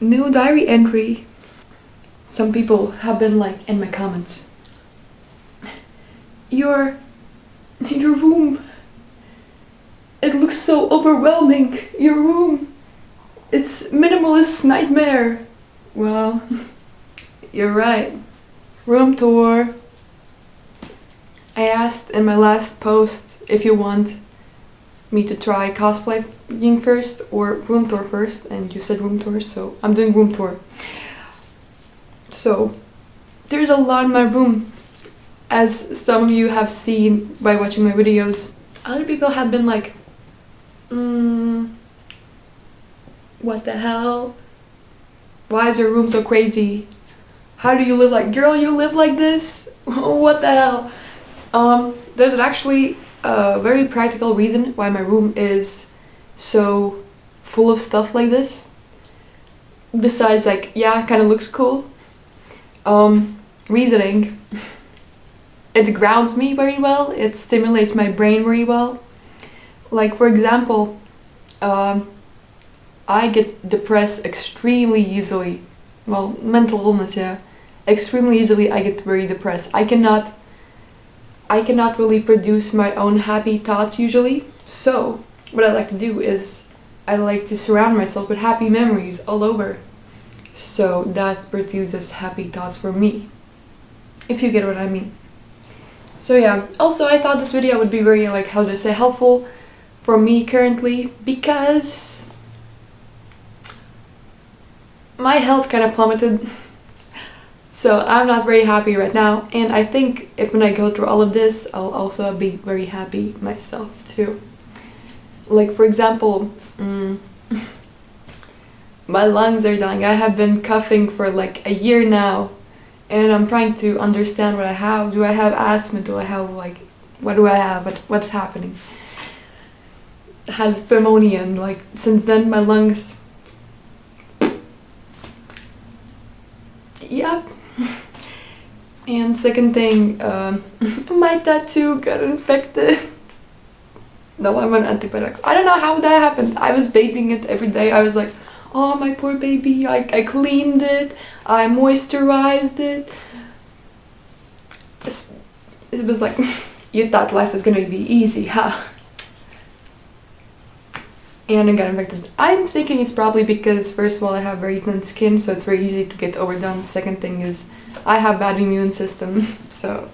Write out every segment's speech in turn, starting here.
New diary entry. Some people have been like in my comments. Your room. It looks so overwhelming. Your room. It's minimalist nightmare. Well, you're right. Room tour. I asked in my last post if you want me to try cosplaying first or room tour first, and you said room tour, so I'm doing room tour. So there's a lot in my room, as some of you have seen by watching my videos. Other people have been like, what the hell? Why is your room so crazy? How do you live like, girl, you live like this? What the hell? There's actually a very practical reason why my room is so full of stuff like this. Besides, like, yeah, it kind of looks cool. Reasoning. It grounds me very well. It stimulates my brain very well. Like, for example, I get depressed extremely easily. Well, mental illness, yeah. Extremely easily I get very depressed. I cannot really produce my own happy thoughts usually. So what I like to do is I like to surround myself with happy memories all over. So that produces happy thoughts for me, if you get what I mean. So yeah, also I thought this video would be very, like, how do I say, helpful for me currently, because my health kind of plummeted. So I'm not very happy right now, and I think if when I go through all of this, I'll also be very happy myself too. Like, for example, my lungs are dying. I have been coughing for like a year now, and I'm trying to understand what I have. Do I have asthma? Do I have, like, what do I have? What's happening? I had pneumonia, and like since then my lungs. Yep. And second thing, my tattoo got infected. No, I'm on antibiotics. I don't know how that happened. I was bathing it every day. I was like, oh, my poor baby. I cleaned it. I moisturized it. It was like, you thought life was gonna be easy, huh? And I got infected. I'm thinking it's probably because, first of all, I have very thin skin, so it's very easy to get overdone. Second thing is, I have bad immune system, so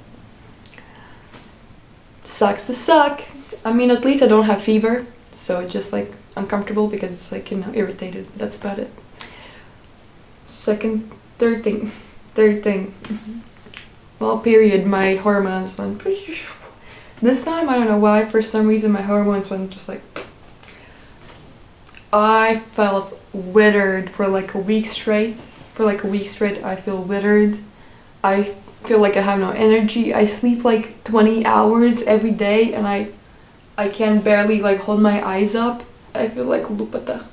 sucks to suck. I mean, at least I don't have fever, so it's just like uncomfortable because it's like, you know, irritated. That's about it. Third thing. Well, period, my hormones went. This time, I don't know why, for some reason my hormones went just like. I felt withered for like a week straight. I feel withered. I feel like I have no energy. I sleep like 20 hours every day, and I can barely like hold my eyes up. I feel like Lupata,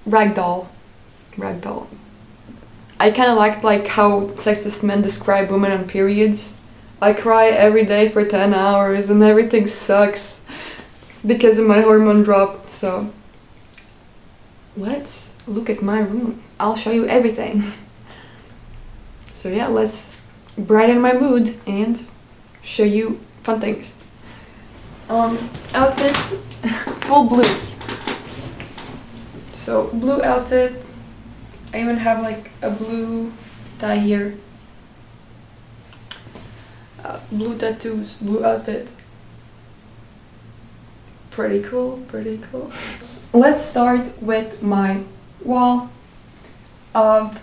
ragdoll. I kind of like how sexist men describe women on periods. I cry every day for 10 hours and everything sucks because of my hormone drop. So let's look at my room. I'll show you everything. So yeah, let's brighten my mood and show you fun things. Outfit, full blue. So blue outfit. I even have like a blue tie here. Blue tattoos, blue outfit. Pretty cool. Let's start with my wall of,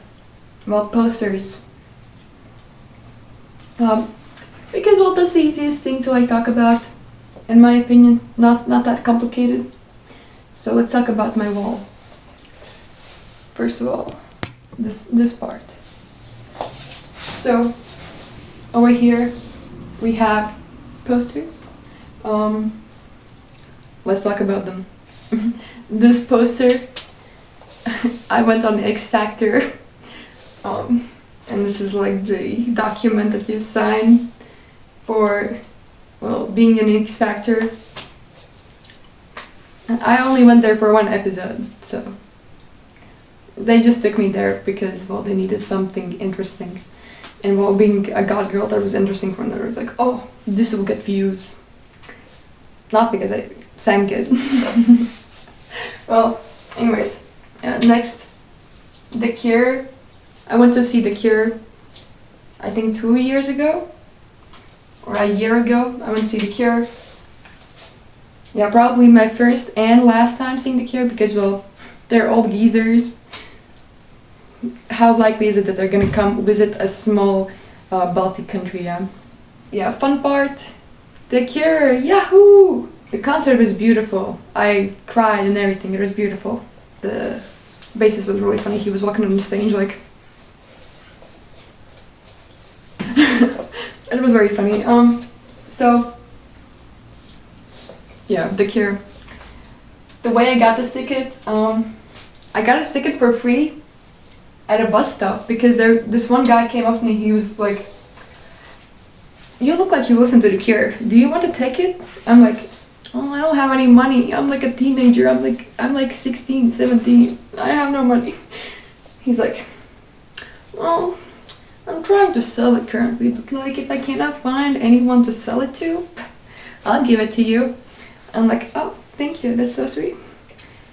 well, posters. Because, well, that's the easiest thing to like talk about, in my opinion. Not that complicated. So let's talk about my wall. First of all, this part. So over here we have posters. Let's talk about them. This poster, I went on X Factor, and this is like the document that you sign for, well, being an X Factor. And I only went there for one episode, so they just took me there because, well, they needed something interesting. And while being a god girl, that was interesting for them. It was like, oh, this will get views. Not because I sang good. Well, anyways, next, The Cure. I went to see The Cure, I think 2 years ago, or a year ago. I went to see The Cure. Yeah, probably my first and last time seeing The Cure because, well, they're old geezers. How likely is it that they're gonna come visit a small Baltic country? Yeah, fun part. The Cure, yahoo! The concert was beautiful. I cried and everything. It was beautiful. The bassist was really funny. He was walking on the stage like. It was very funny. So yeah, The Cure. The way I got this ticket, I got this ticket for free at a bus stop because this one guy came up to me. He was like, "You look like you listen to The Cure. Do you want a ticket?" I'm like, "Oh, I don't have any money. I'm like a teenager. I'm like 16, 17. I have no money." He's like, "Well, I'm trying to sell it currently, but like if I cannot find anyone to sell it to, I'll give it to you." I'm like, "Oh, thank you. That's so sweet."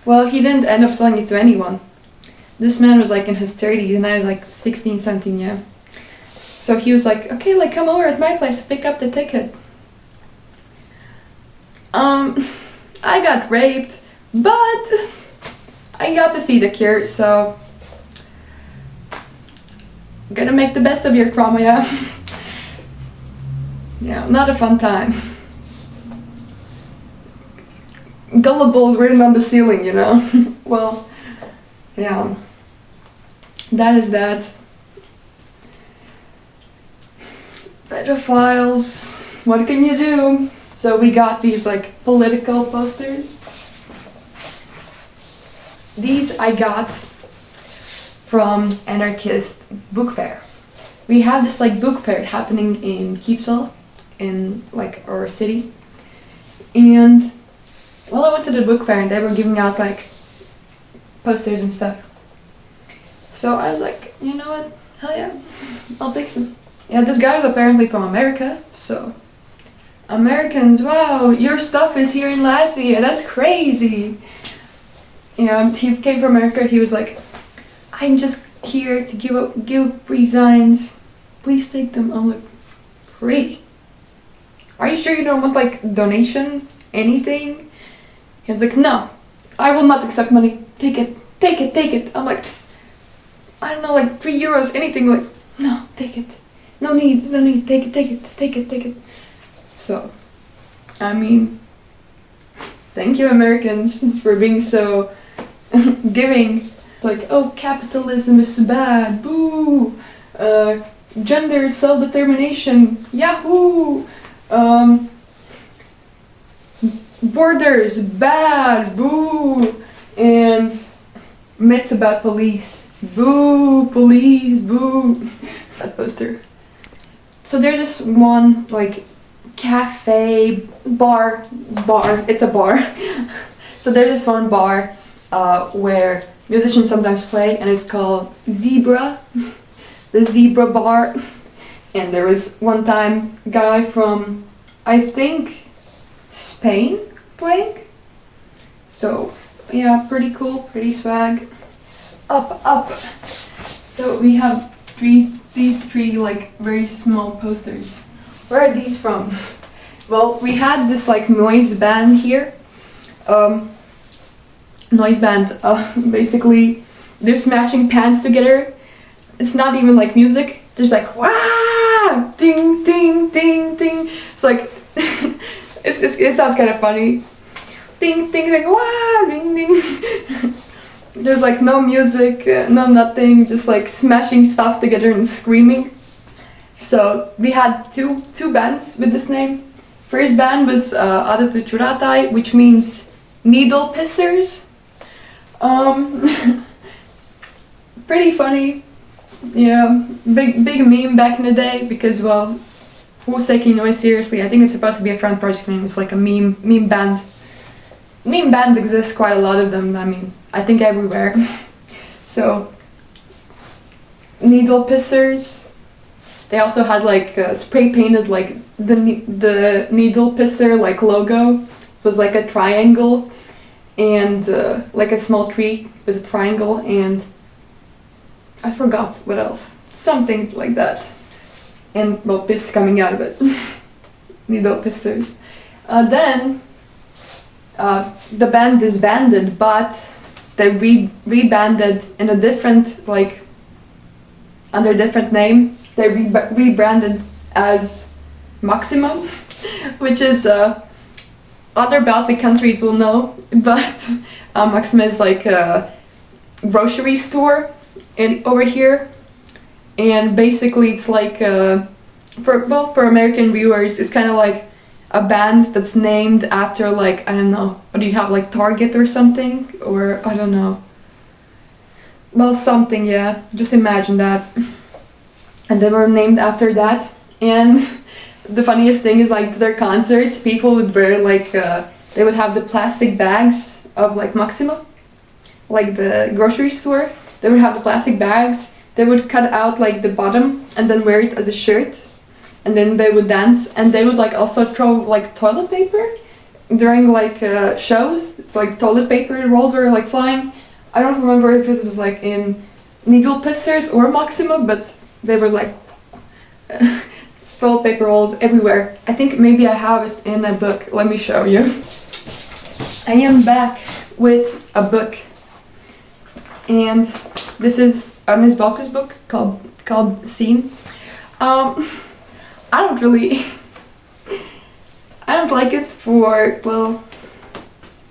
Well, he didn't end up selling it to anyone. This man was like in his 30s and I was like 16, 17, yeah. So he was like, "Okay, like come over at my place, pick up the ticket." I got raped, but I got to see The Cure, so gotta make the best of your trauma, yeah. Yeah, not a fun time. Gullibles written on the ceiling, you know. Well, yeah. That is that. Pedophiles. What can you do? So we got these like political posters. These I got from Anarchist Book Fair. We have this like book fair happening in Keepsal, in like our city. And well, I went to the book fair and they were giving out like posters and stuff. So I was like, you know what? Hell yeah, I'll take some. Yeah, this guy was apparently from America, so Americans, wow, your stuff is here in Latvia, that's crazy. Yeah, he came from America. He was like, "I'm just here to give free signs. Please take them." I'm like, "Free? Are you sure you don't want like donation, anything?" He was like, "No, I will not accept money. Take it, take it, take it." I'm like, "I don't know, like €3, anything." Like, "No, take it. No need, take it, take it, take it, take it." So, I mean, thank you Americans for being so giving. It's like, "Oh, capitalism is bad, boo, gender self-determination, yahoo, borders, bad, boo, and myths about police, boo, police, boo." That poster. So there's this one like cafe, bar, it's a bar. So there's this one bar where musicians sometimes play and it's called Zebra, the Zebra Bar. And there was one time a guy from, I think, Spain playing. So yeah, pretty cool, pretty swag. Up. So we have these three like very small posters. Where are these from? Well, we had this like noise band here. Noise band, basically they're smashing pans together. It's not even like music. There's like wah, ding, ding, ding, ding. It's like it sounds kind of funny. Ding, ding, like wah, ding, ding. There's like no music, no nothing, just like smashing stuff together and screaming. So we had two bands with this name. First band was Adatu Churatai, which means needle pissers. Pretty funny. Yeah, big meme back in the day because, well, who's taking noise seriously? I think it's supposed to be a front project name. It's like a meme band. Meme bands exist, quite a lot of them. I mean, I think everywhere. So needle pissers. They also had like spray painted like the needle pisser like logo. It was like a triangle and like a small tree with a triangle, and I forgot what else. Something like that. And well, piss coming out of it. Needle pissers. Then the band disbanded, but they rebanded in a different, like, under a different name. They rebranded as Maximum, which is other Baltic countries will know, but Maxima is like a grocery store over here, and basically it's like for American viewers, it's kind of like a band that's named after, like, I don't know, what do you have, like Target or something, or I don't know, well, something, yeah, just imagine that. And they were named after that, and the funniest thing is, like, their concerts, people would wear like they would have the plastic bags of like Maxima, like the grocery store. They would have the plastic bags. They would cut out like the bottom and then wear it as a shirt, and then they would dance. And they would like also throw like toilet paper during like shows. It's like toilet paper rolls were like flying. I don't remember if it was like in needle pissers or Maxima, but they were like toilet paper rolls everywhere. I think maybe I have it in a book. Let me show you. I am back with a book, and this is Agnes Balke's book called Scene. I don't really I don't like it for, well,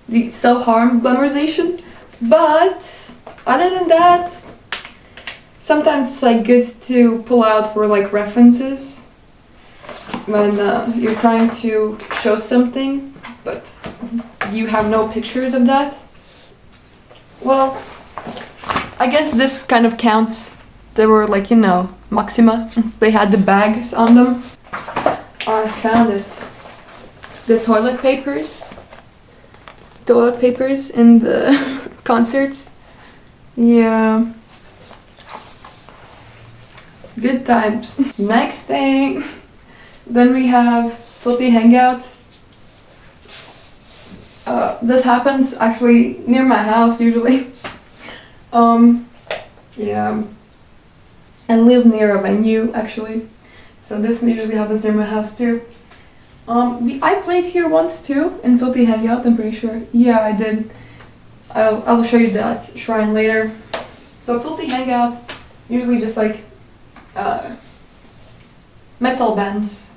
the self-harm glamorization, but other than that, sometimes it's like good to pull out for like references when you're trying to show something, but you have no pictures of that. Well, I guess this kind of counts. They were like, you know, Maxima. They had the bags on them. I found it. The toilet papers. Toilet papers in the concerts. Yeah. Good times. Next thing. Then we have Filthy Hangout. This happens actually near my house usually. Yeah. I live near a venue actually, so this usually happens near my house too. I played here once too in Filthy Hangout, I'm pretty sure. Yeah, I did. I'll show you that shrine later. So Filthy Hangout, usually just like metal bands.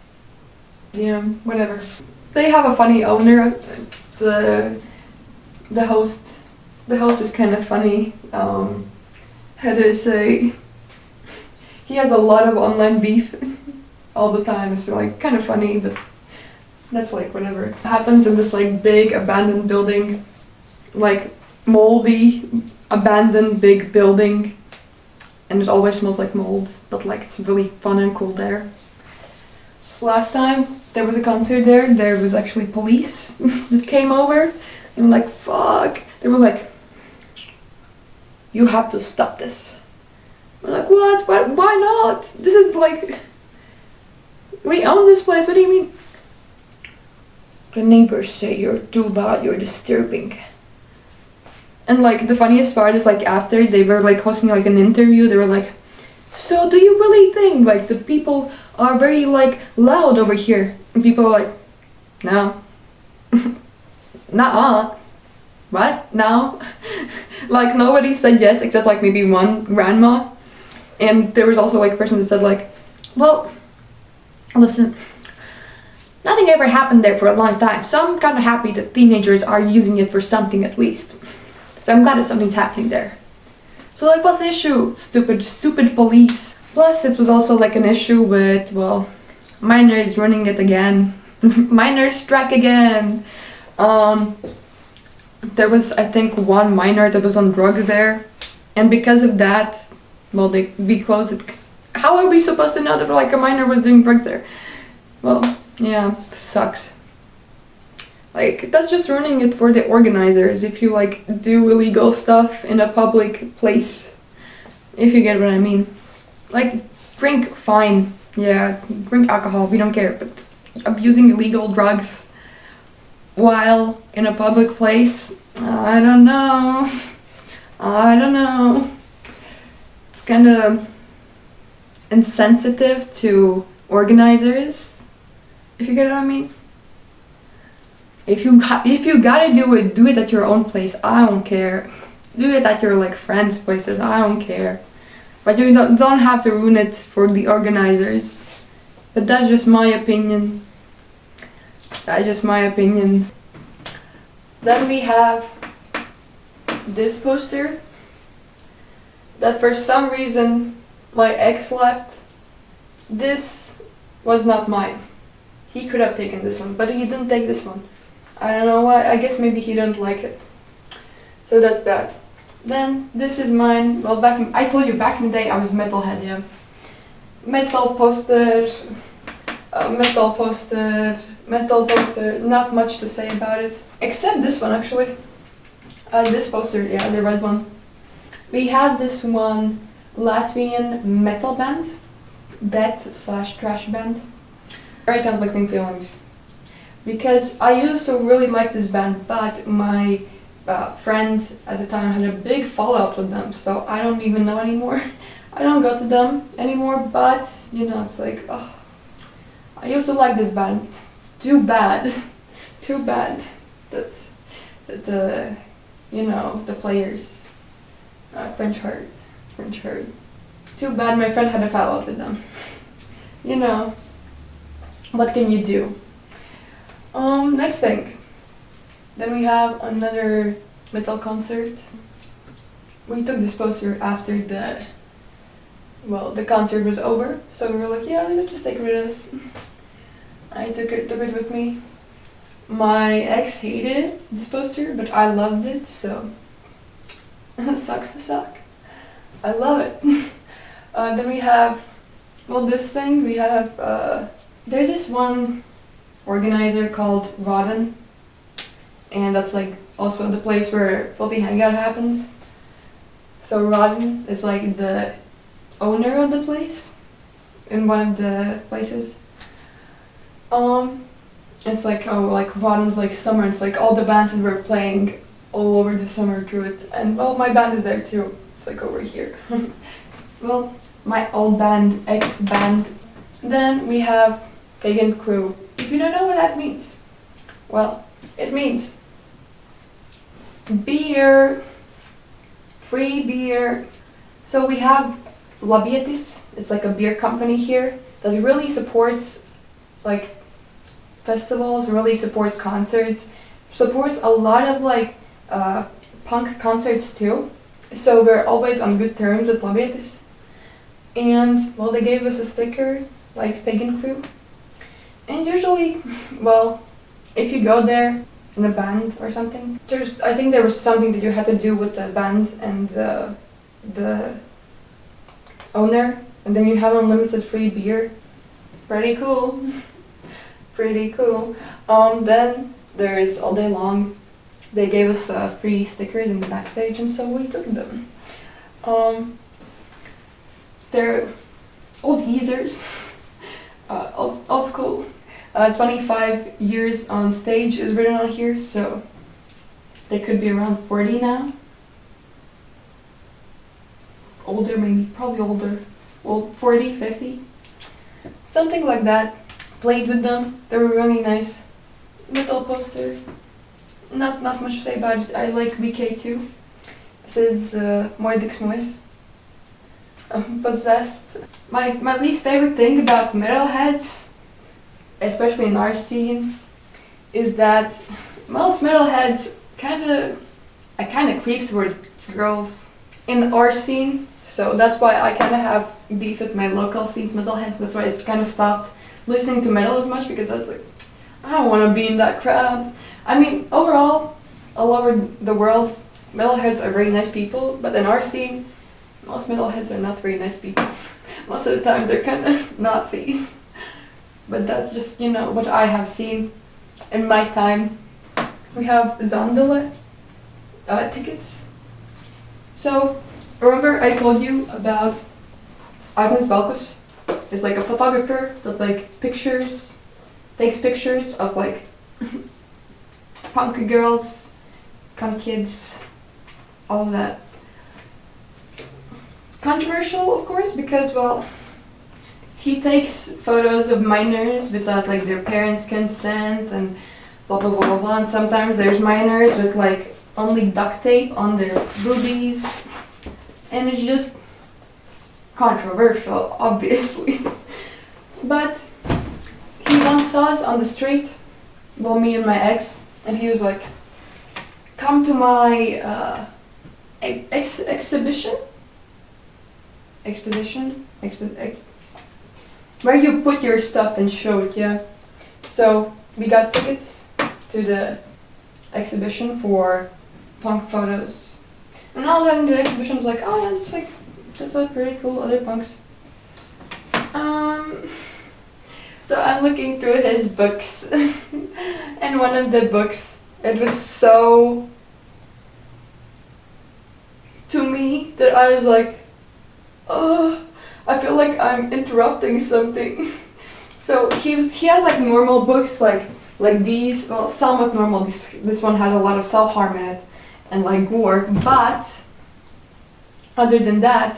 Yeah, whatever. They have a funny owner. The host is kind of funny. How do I say? He has a lot of online beef all the time. It's like kind of funny, but that's like whatever. It happens in this like big abandoned building, like moldy, abandoned big building, and it always smells like mold, but like it's really fun and cool there. Last time there was a concert there was actually police that came over and were like, fuck. They were like, you have to stop this. We're like, what? Why not? This is like, we own this place, what do you mean? The neighbors say you're too loud, you're disturbing. And like the funniest part is like after they were like hosting like an interview, they were like, so do you really think like the people are very like loud over here? And people are like, no. Nuh-uh. What? No. Like nobody said yes except like maybe one grandma. And there was also like a person that said like, well, listen, nothing ever happened there for a long time, so I'm kind of happy that teenagers are using it for something at least. So I'm glad that something's happening there. So like, what's the issue? Stupid police. Plus it was also like an issue with, well, minors running it again. Minor strike again. There was, I think, one minor that was on drugs there, and because of that, well, we closed it. How are we supposed to know that like a minor was doing drugs there? Well, yeah, sucks. Like, that's just ruining it for the organizers if you like do illegal stuff in a public place. if you get what I mean. Like, drink, fine, yeah, drink alcohol, we don't care, but abusing illegal drugs while in a public place, I don't know. I don't know. It's kind of insensitive to organizers, if you get what I mean. If you gotta do it at your own place. I don't care. Do it at your like friends' places. I don't care. But you don't have to ruin it for the organizers. But that's just my opinion. That's just my opinion. Then we have this poster that for some reason my ex left. This was not mine. He could have taken this one, but he didn't take this one. I don't know why. I guess maybe he didn't like it. So that's that. Then this is mine. Well, I told you back in the day I was metalhead, yeah. Metal poster, metal poster. Not much to say about it, except this one actually. This poster, yeah, the red one. We have this one Latvian metal band, death/trash band. Very conflicting feelings. Because I used to really like this band, but my friend at the time had a big fallout with them, so I don't even know anymore. I don't go to them anymore, but you know, it's like, oh, I used to like this band. It's too bad, too bad that the, you know, the players, French heard. Too bad my friend had a fallout with them. You know, what can you do? Next thing. Then we have another metal concert. We took this poster after the concert was over, so we were like, yeah, let's just take it with us. I took it with me. My ex hated this poster, but I loved it, so sucks to suck. I love it. Then we have, this thing, we have, there's this one organizer called Rodden, and that's like also the place where Filthy Hangout happens. So Rodden is like the owner of the place, in one of the places. It's like, Rodden's like summer, it's like all the bands that were playing all over the summer through it, and well, my band is there too, it's like over here. Well, my old band, ex-band. Then we have Pagan Crew. If you don't know what that means, well, it means beer, free beer. So we have Labietis, it's like a beer company here that really supports like festivals, really supports concerts, supports a lot of like punk concerts too. So we're always on good terms with Labietis. And well, they gave us a sticker like Pagan Crew. And usually, well, if you go there in a band or something, I think there was something that you had to do with the band and the owner, and then you have unlimited free beer. Pretty cool. Pretty cool. Then there is All Day Long. They gave us free stickers in the backstage, and so we took them. They're old geezers, old school. 25 years on stage is written on here, so they could be around 40 now. Older, maybe, probably older. Well, 40, 50, something like that. Played with them. They were really nice. Metal poster. Not much to say about it. I like BK too. This is Moedix Moes. Possessed. My least favorite thing about metalheads, especially in our scene, is that most metalheads kind of creeps towards girls in our scene. So that's why I kind of have beef with my local scene's metalheads. That's why I kind of stopped listening to metal as much, because I was like, I don't want to be in that crowd. I mean, overall, all over the world, metalheads are very nice people, but in our scene, most metalheads are not very nice people. Most of the time they're kind of Nazis. But that's just, you know, what I have seen in my time. We have Zandele tickets. So, remember I told you about Agnes Balkus? Is like a photographer that like takes pictures of like punk girls, punk kids, all of that. Controversial, of course, because well, he takes photos of minors without like their parents' consent and blah blah blah blah blah. And sometimes there's minors with like only duct tape on their boobies, and it's just controversial, obviously. But he once saw us on the street, well, me and my ex, and he was like, "Come to my exposition, where you put your stuff and show it, yeah." So we got tickets to the exhibition for punk photos, and all that in the exhibition was like, "Oh yeah, it's like that's like pretty cool, other punks." So I'm looking through his books, and one of the books, it was so to me that I was like, oh, I feel like I'm interrupting something. So he has like normal books like these, well, somewhat normal. This one has a lot of self-harm in it and like gore, but other than that,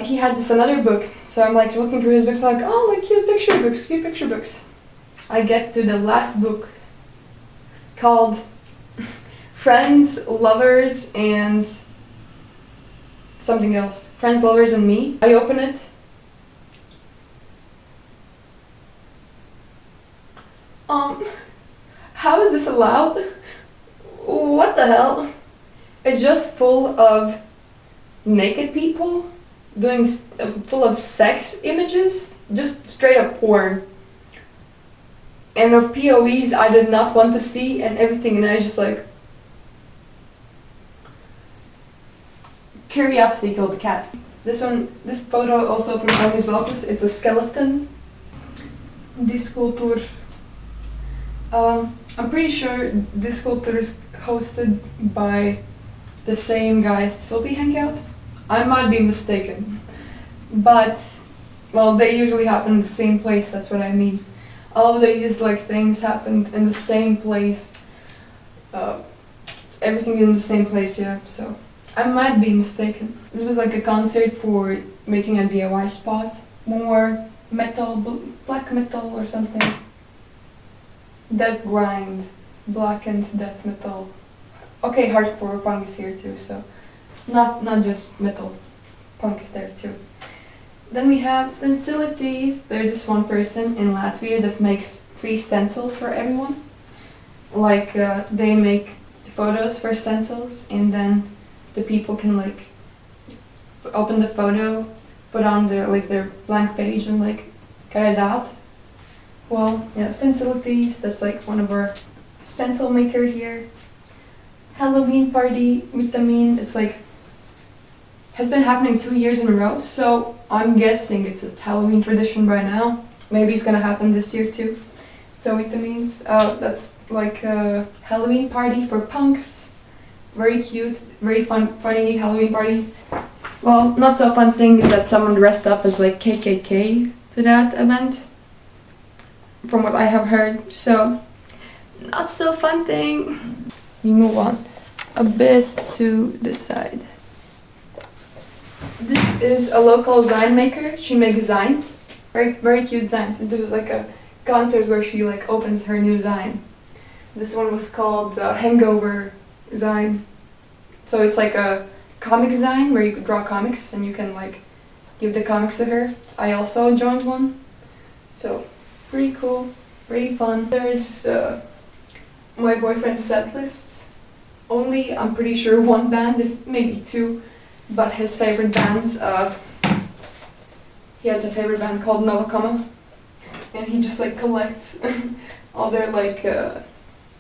he had this another book. So I'm like looking through his books like, oh, like cute picture books. I get to the last book called Friends, Lovers, and something else. Friends, Lovers, and Me. I open it. How is this allowed? What the hell? It's just full of naked people doing full of sex images, just straight up porn, and of POVs I did not want to see and everything, and I was just like, curiosity killed the cat. This photo also from Agnes Balkus, it's a skeleton. This sculpture, I'm pretty sure this sculpture is hosted by the same guy as Filthy Hangout. I might be mistaken, but well, they usually happen in the same place. That's what I mean. All of these like things happened in the same place. Everything in the same place, yeah. So I might be mistaken. This was like a concert for making a DIY spot, more metal, black metal or something. Death grind, blackened death metal. Okay, hardcore punk is here too, so. Not just metal, punk is there too. Then we have stencilities. There's this one person in Latvia that makes free stencils for everyone. Like they make photos for stencils, and then the people can like open the photo, put on their blank page and like cut it out. Well, yeah, stencilities. That's like one of our stencil maker here. Halloween party, vitamin. It's like has been happening 2 years in a row, so I'm guessing it's a Halloween tradition by now. Maybe it's gonna happen this year too. So vitamins, that's like a Halloween party for punks. Very cute, very funny Halloween parties. Well, not so fun thing that someone dressed up as like KKK to that event, from what I have heard. So, not so fun thing. We move on a bit to the side. This is a local sign maker. She makes signs, very cute signs. And there was like a concert where she like opens her new sign. This one was called Hangover Sign. So it's like a comic sign where you could draw comics and you can like give the comics to her. I also joined one, so pretty cool, pretty fun. There's my boyfriend's set lists. Only, I'm pretty sure, one band, maybe two, but his favorite band, he has a favorite band called Novakama, and he just like collects all their like,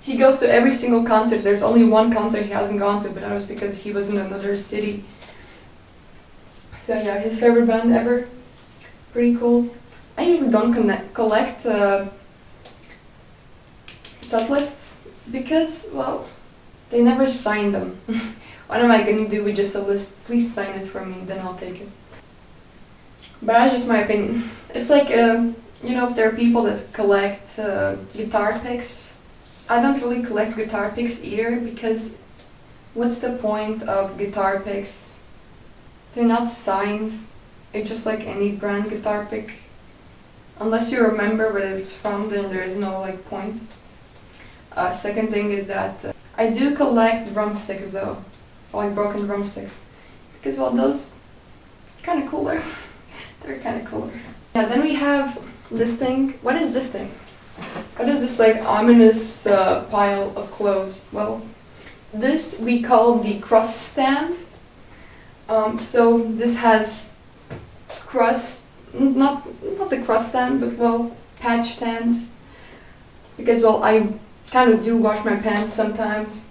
he goes to every single concert. There's only one concert he hasn't gone to, but that was because he was in another city. So yeah, his favorite band ever. Pretty cool. I usually don't collect set lists because, well, they never sign them. What am I gonna do with just a list? Please sign it for me, then I'll take it. But that's just my opinion. It's like, you know, there are people that collect guitar picks. I don't really collect guitar picks either, because what's the point of guitar picks? They're not signed. It's just like any brand guitar pick. Unless you remember where it's from, then there is no like point. Second thing is that I do collect drumsticks though, like broken drumsticks, because well, those kind of cooler. They're kind of cooler. Yeah. Then we have this thing. What is this thing? What is this like ominous pile of clothes? Well, this we call the crust stand. So this has crust, not the crust stand, but well, patch stands. Because well, I kind of do wash my pants sometimes.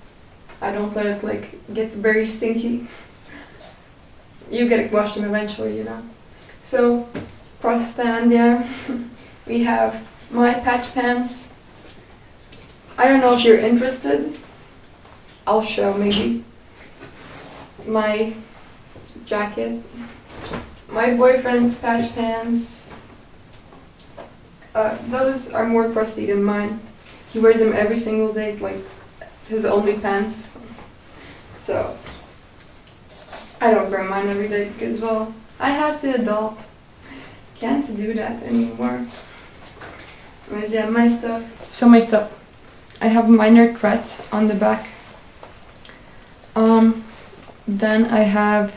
I don't let it like get very stinky. You gotta wash them eventually, you know. So, crust stand, yeah. We have my patch pants. I don't know if you're interested. I'll show maybe. My jacket. My boyfriend's patch pants. Those are more crusty than mine. He wears them every single day, like his only pants. So I don't wear mine every day because, well, I have to adult. Can't do that anymore. Whereas, yeah, my stuff. So my stuff. I have minor thread on the back. Then I have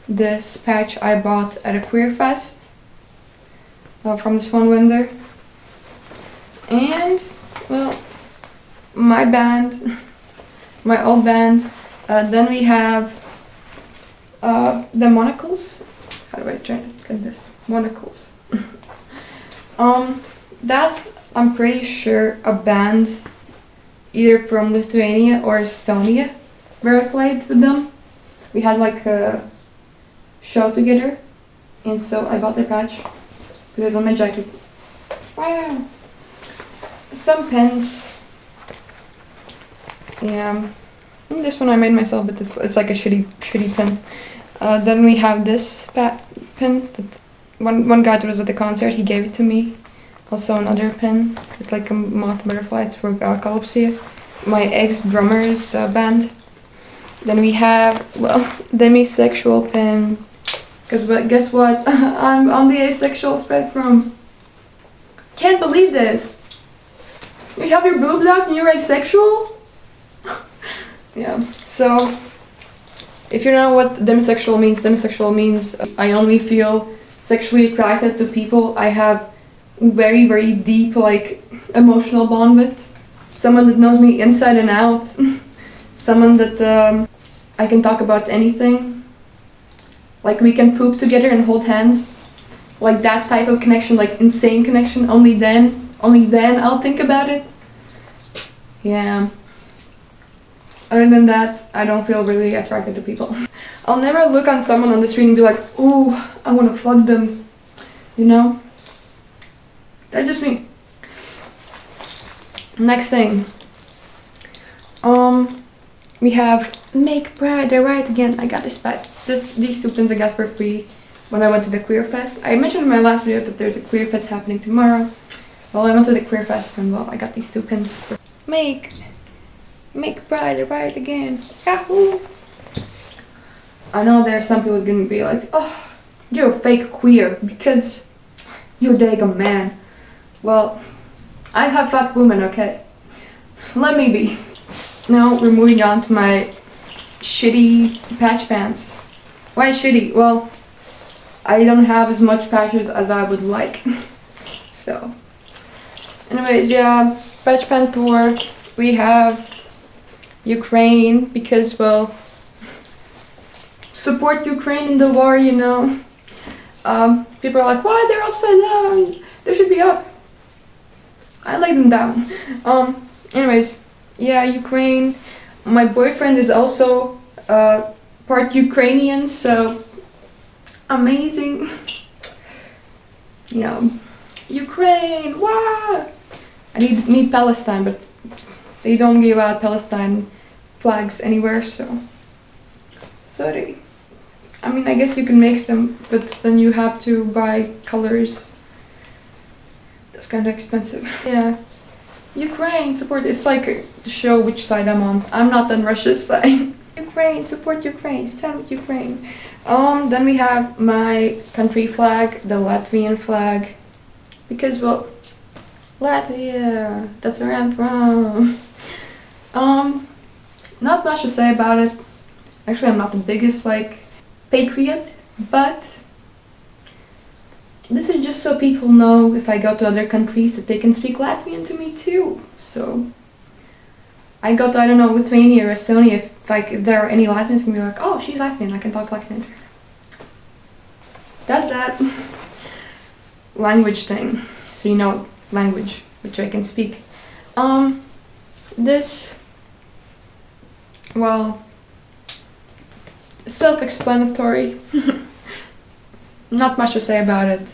this patch I bought at a queer fest from this one vendor. And, well, my band, my old band. Then we have the monocles. How do I try to get this? Monocles. That's, I'm pretty sure, a band either from Lithuania or Estonia where I played with them. We had like a show together, and so I bought their patch, put it on my jacket. Wow. Some pins. Yeah. This one I made myself, but it's like a shitty pin. Then we have this pin that one guy that was at the concert, he gave it to me. Also another pin with like a moth butterfly. It's for Calypsia, my ex-drummer's band. Then we have, well, demisexual pin. Cause guess what? I'm on the asexual spectrum. Can't believe this. You have your boobs out and you're asexual? Yeah. So, if you know what demisexual means I only feel sexually attracted to people I have very, very deep, like, emotional bond with. Someone that knows me inside and out. Someone that I can talk about anything. Like, we can poop together and hold hands. Like that type of connection, like insane connection. Only then I'll think about it. Yeah. Other than that, I don't feel really attracted to people. I'll never look on someone on the street and be like, ooh, I wanna fuck them. You know? That's just me. Next thing. We have Make Pride Right Again. I got these two pins I got for free when I went to the Queer Fest. I mentioned in my last video that there's a Queer Fest happening tomorrow. Well, I went to the Queer Fest and, well, I got these two pins. Make Pride Right Again. Yahoo! I know there are some people gonna be like, oh, you're a fake queer because you're dating a man. Well, I have fat women, okay? Let me be. Now we're moving on to my shitty patch pants. Why shitty? Well, I don't have as much patches as I would like. So, anyways, yeah, patch pant tour. We have Ukraine because, well, support Ukraine in the war, you know. People are like, why they're upside down? They should be up. I lay them down. Anyways, yeah, Ukraine. My boyfriend is also part Ukrainian, so amazing. Yeah, Ukraine. Wow. I need Palestine, but they don't give out Palestine flags anywhere, so sorry. I mean, I guess you can mix them, but then you have to buy colors. That's kind of expensive. Yeah. Ukraine, support. It's like to show which side I'm on. I'm not on Russia's side. Ukraine, support Ukraine, stand with Ukraine. Then we have my country flag, the Latvian flag. Because, well, Latvia, that's where I'm from. Not much to say about it. Actually, I'm not the biggest, like, patriot, but this is just so people know if I go to other countries that they can speak Latvian to me too. So I go to, I don't know, Lithuania or Estonia, if there are any Latvians, can be like, oh, she's Latvian, I can talk Latvian to her. That's that language thing. So you know language, which I can speak. This, well, self-explanatory. Not much to say about it.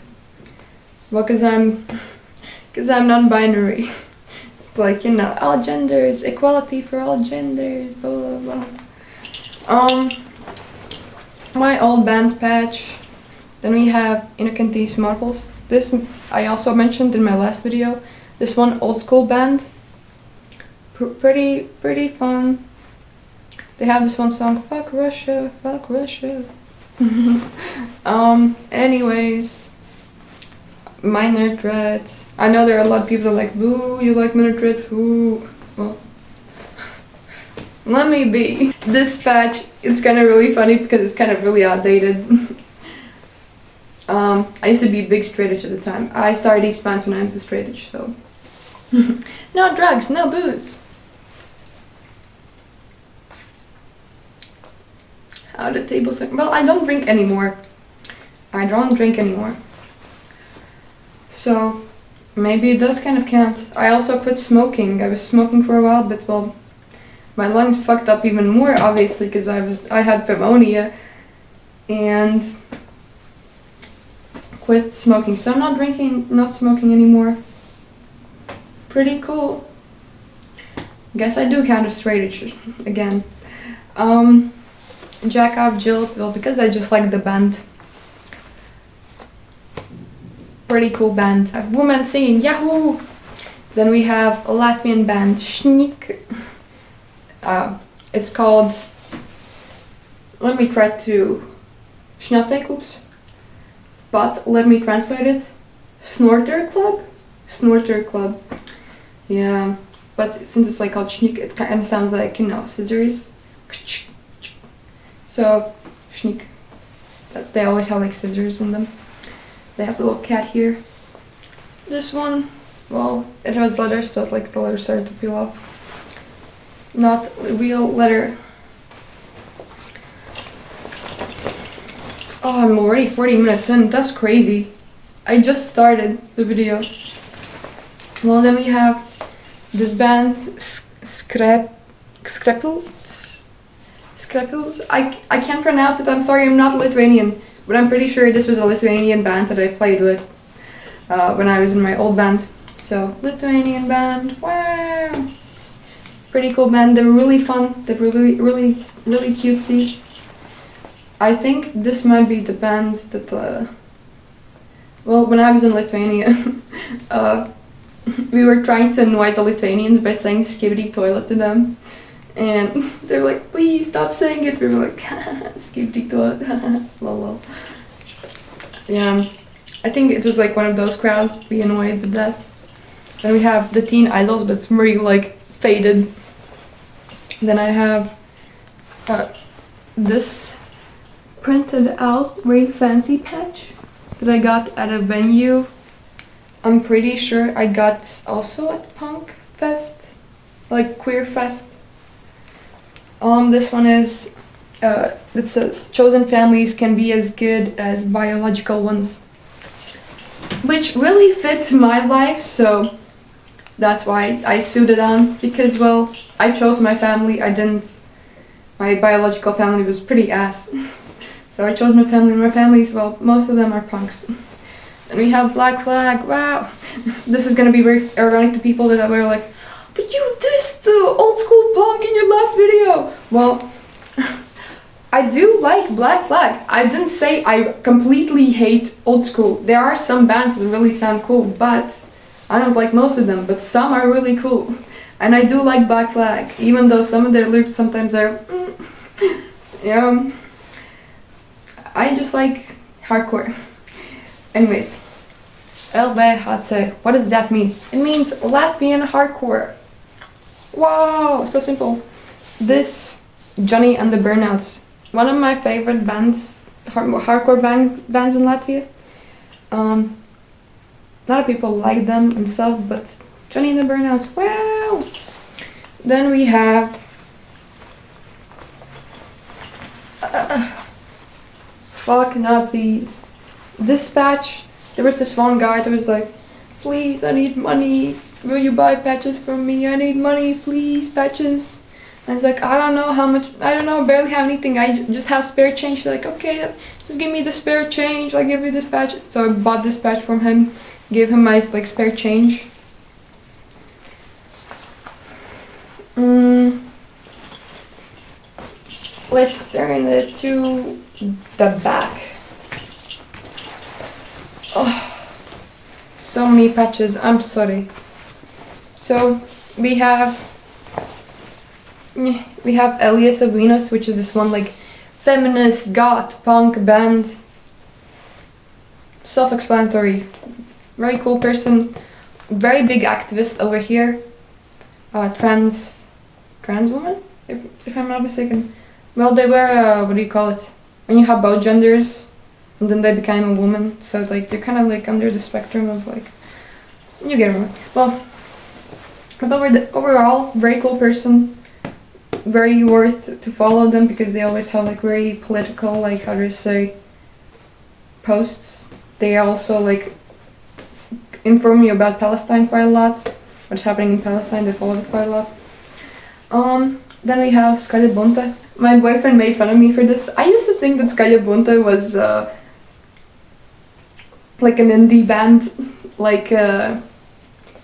Well, cause I'm non-binary. It's like, you know, all genders, equality for all genders, blah blah blah. My old band's patch. Then we have Innocentis Marbles. This I also mentioned in my last video. This one old school band. Pretty fun. They have this one song, fuck Russia, fuck Russia. Anyways, Minor Threat. I know there are a lot of people like, boo, you like Minor Threat, boo. Well, let me be. This patch, it's kind of really funny because it's kind of really outdated. I used to be a big straight edge at the time. I started these pants when I was a straight edge, so. No drugs, no booze. How the tables are. Well, I don't drink anymore. So maybe it does kind of count. I also quit smoking. I was smoking for a while, but well, my lungs fucked up even more, obviously, because I had pneumonia and quit smoking. So I'm not smoking anymore. Pretty cool. Guess I do count as straight edge again. Jack Off Jill, well, because I just like the band. Pretty cool band. A woman singing Yahoo! Then we have a Latvian band, Schnik. It's called, let me try to, Schnauzeklubs. But let me translate it. Snorter Club? Snorter Club. Yeah, but since it's like called Schnik, it kind of sounds like, you know, scissors. So, Schnik. They always have like scissors in them. They have a little cat here. This one, well, it has leather, so like the leather started to peel off. Not real leather. Oh, I'm already 40 minutes in. That's crazy. I just started the video. Well, then we have this band, Scrapple. I can't pronounce it, I'm sorry, I'm not Lithuanian, but I'm pretty sure this was a Lithuanian band that I played with when I was in my old band. So, Lithuanian band, wow! Pretty cool band, they're really fun, they're really cutesy. I think this might be the band that, well, when I was in Lithuania, we were trying to annoy the Lithuanians by saying skibidi toilet to them. And they were like, please stop saying it. We were like, skibidi toilet, lol. Yeah, I think it was like one of those crowds be annoyed with that. Then we have the Teen Idols, but it's very like faded. Then I have this printed out very fancy patch that I got at a venue. I'm pretty sure I got this also at Punk Fest, like Queer Fest. This one is, it says, chosen families can be as good as biological ones. Which really fits my life, so that's why I sewed it on. Because, well, I chose my family, my biological family was pretty ass. So I chose my family, and my families, well, most of them are punks. Then we have Black Flag, wow. This is gonna be very ironic to people that were like, but you dissed the old school punk in your last video! Well, I do like Black Flag. I didn't say I completely hate old school. There are some bands that really sound cool, but I don't like most of them, but some are really cool. And I do like Black Flag, even though some of their lyrics sometimes are, yeah, I just like hardcore. Anyways, LBHC, what does that mean? It means Latvian hardcore. Wow, so simple. This, Johnny and the Burnouts, one of my favorite bands, hardcore bands in Latvia. A lot of people like them and stuff, but Johnny and the Burnouts, wow! Then we have fuck Nazis. Dispatch. There was this one guy that was like, please, I need money. Will you buy patches from me? I need money, please, patches. And I was like, I don't know how much, I don't know, I barely have anything. I just have spare change. She's like, okay, just give me the spare change. I'll give you this patch. So I bought this patch from him, gave him my like spare change. Let's turn it to the back. Oh, so many patches, I'm sorry. So we have Elias Avinas, which is this one like feminist goth punk band. Self-explanatory. Very cool person, very big activist over here. Trans woman, if I'm not mistaken. Well, they were what do you call it? When you have both genders, and then they became a woman. So it's like they're kind of like under the spectrum of like, you get it. Well, but overall, very cool person. Very worth to follow them because they always have like very political, like how to say, posts. They also like inform you about Palestine quite a lot. What's happening in Palestine, they follow it quite a lot. Then we have Skalja Bunta. My boyfriend made fun of me for this. I used to think that Skalja Bunta was like an indie band, like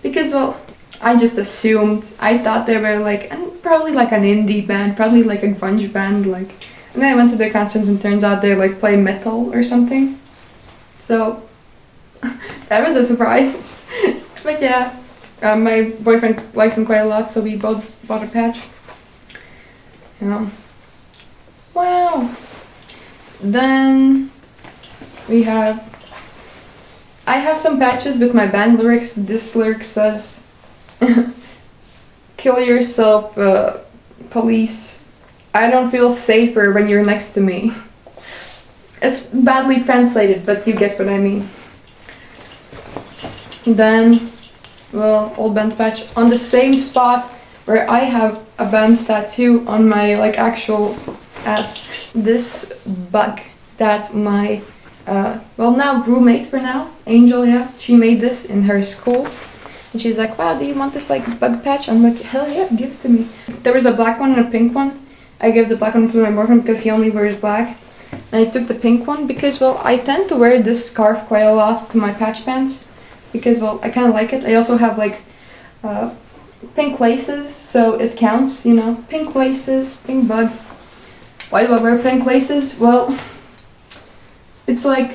because well, I just assumed. I thought they were like probably like an indie band, probably like a grunge band, like. And then I went to their concerts and turns out they like play metal or something. So that was a surprise. But yeah, my boyfriend likes them quite a lot, so we both bought a patch. Yeah. Wow. Then I have some patches with my band lyrics. This lyric says, kill yourself, police. I don't feel safer when you're next to me. It's badly translated, but you get what I mean. Then, well, old band patch on the same spot where I have a band tattoo on my like actual ass. This bug that my well now roommate for now, Angel, yeah, she made this in her school. And she's like, wow, do you want this like bug patch? I'm like, hell yeah, give it to me. There was a black one and a pink one. I gave the black one to my boyfriend because he only wears black. And I took the pink one because, well, I tend to wear this scarf quite a lot to my patch pants. Because, well, I kind of like it. I also have like pink laces, so it counts, you know. Pink laces, pink bug. Why do I wear pink laces? Well, it's like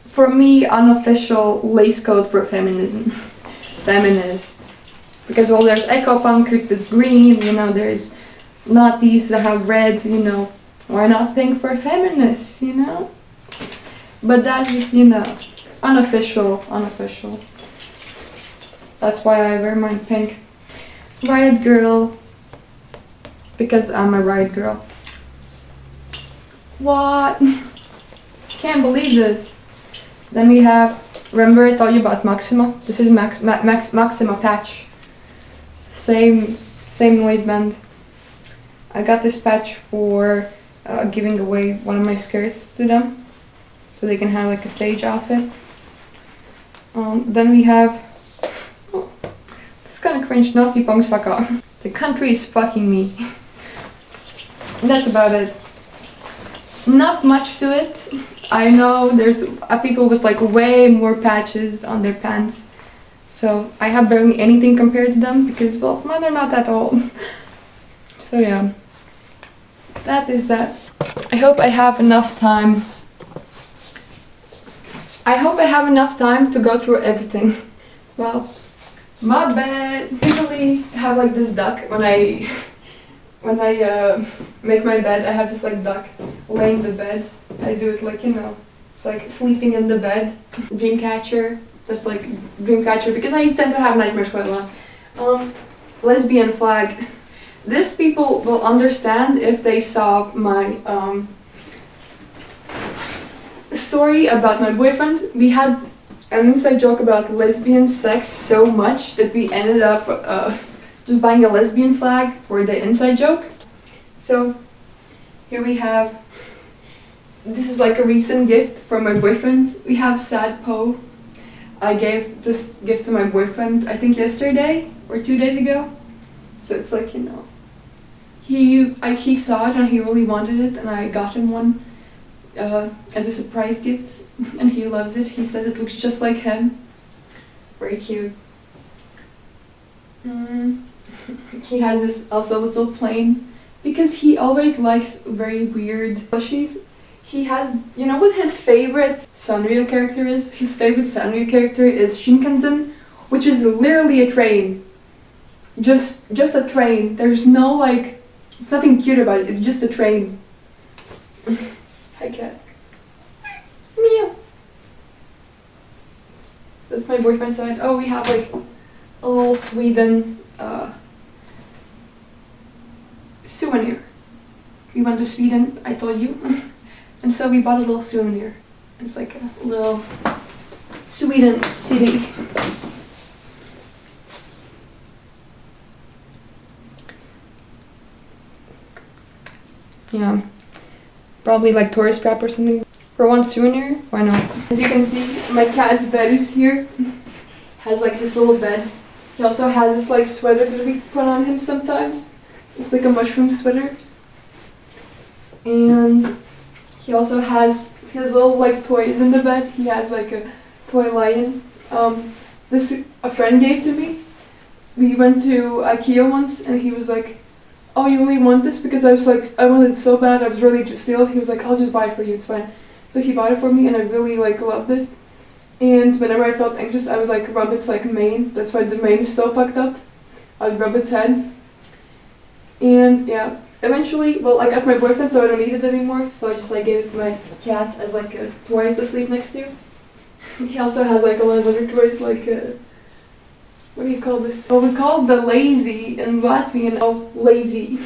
for me, unofficial lace code for feminism. Feminist. Because, well, there's eco punk that's green, you know, there's Nazis that have red, you know. Why not pink for feminists, you know? But that's just, you know, unofficial. That's why I wear mine pink. Riot girl. Because I'm a riot girl. What? Can't believe this. Then we have, remember I told you about Maxima? This is Maxima patch. Same noise band. I got this patch for giving away one of my skirts to them. So they can have like a stage outfit. Then we have, oh, this is kind of cringe, Nazi punks fuck off. The country is fucking me. That's about it. Not much to it. I know there's people with like way more patches on their pants. So I have barely anything compared to them because, well, mine are not that old. So yeah. that is that. I hope I have enough time. I hope I have enough time to go through everything. Well, my bed. I usually have like this duck when I make my bed. I have this like duck laying the bed. I do it like, you know, it's like sleeping in the bed. Dreamcatcher. That's like Dreamcatcher because I tend to have nightmares quite a lot. Lesbian flag. This people will understand if they saw my story about my boyfriend. We had an inside joke about lesbian sex so much that we ended up just buying a lesbian flag for the inside joke. So here we have, this is like a recent gift from my boyfriend. We have Sad Poe. I gave this gift to my boyfriend I think yesterday or 2 days ago. So it's like, you know, he saw it and he really wanted it and I got him one as a surprise gift and he loves it. He says it looks just like him. Very cute. He has this also little plane because he always likes very weird plushies. He has, you know what his favorite Sanrio character is? His favorite Sanrio character is Shinkansen, which is literally a train. Just a train. There's no like, it's nothing cute about it, it's just a train. Hi cat. Meow. That's my boyfriend's side. Oh, we have like a little Sweden souvenir. We went to Sweden, I told you. And so we bought a little souvenir. It's like a little Sweden city. Yeah, probably like tourist trap or something. For one souvenir, why not? As you can see, my cat's bed is here. Has like this little bed. He also has this like sweater that we put on him sometimes. It's like a mushroom sweater. And he also has his little like toys in the bed. He has like a toy lion. This a friend gave to me. We went to IKEA once and he was like, oh, you really want this? Because I was like, I wanted it so bad, I was ready to steal it. He was like, I'll just buy it for you, it's fine. So he bought it for me and I really like loved it. And whenever I felt anxious, I would like rub its like mane. That's why the mane is so fucked up. I would rub its head. And yeah, eventually, well, I got my boyfriend so I don't need it anymore. So I just like gave it to my cat as like a toy to sleep next to. He also has like a lot of other toys like what do you call this? Well, we call the lazy in Latvian, oh, lazy.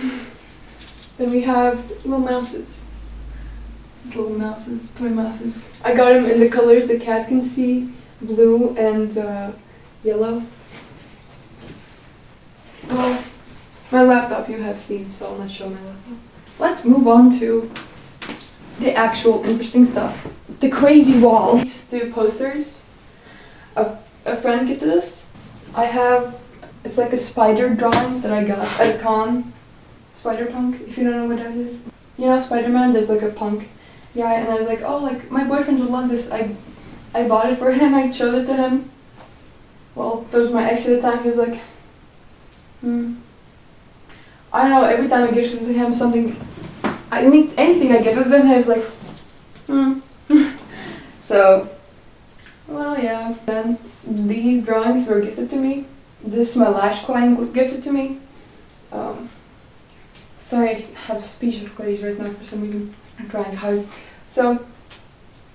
Then we have little mouses. These little mouses, toy mouses. I got them in the colors the cats can see, blue and yellow. Well, my laptop you have seen, so I'll not show my laptop. Let's move on to the actual interesting stuff. The crazy wall. These two posters. A friend gifted us. I have, it's like a spider drawing that I got at a con. Spider-Punk, if you don't know what that is. You know Spider-Man, there's like a punk guy, and I was like, oh, like, my boyfriend would love this. I bought it for him, I showed it to him. Well, that was my ex at the time, he was like, I don't know, every time I give it to him, something, I mean, anything I give it to him, he was like, So, well, yeah. Then these drawings were gifted to me. This my lash client gifted to me. Sorry, I have speech difficulties right now for some reason. I'm trying hard. So,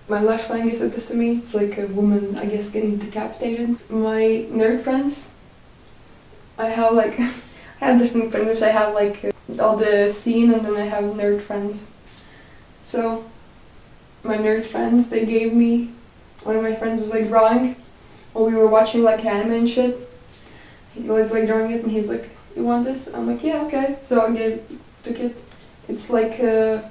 my lash client gifted this to me. It's like a woman, I guess, getting decapitated. My nerd friends. I have like, I have different friends. I have like all the scene and then I have nerd friends. So, my nerd friends, they gave me, one of my friends was like drawing while we were watching like anime and shit. He was like drawing it and he was like, you want this? I'm like, yeah, okay. So I took it. It's like a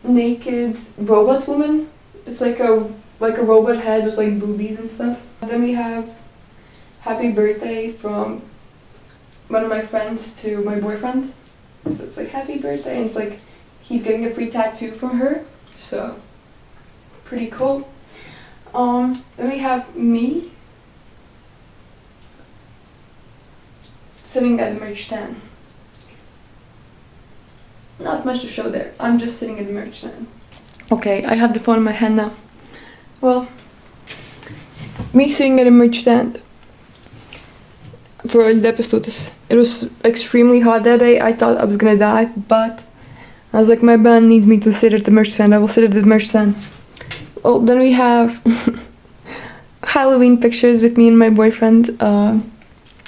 naked robot woman. It's like a robot head with like boobies and stuff. And then we have happy birthday from one of my friends to my boyfriend. So it's like happy birthday and it's like he's getting a free tattoo from her. So pretty cool. Then we have me sitting at the merch stand. not much to show there. I'm just sitting at the merch stand. Okay, I have the phone in my hand now. Well, me sitting at a merch stand for the episode. It was extremely hot that day. I thought I was gonna die, but I was like, my band needs me to sit at the merch stand. I will sit at the merch stand. Well, then we have Halloween pictures with me and my boyfriend.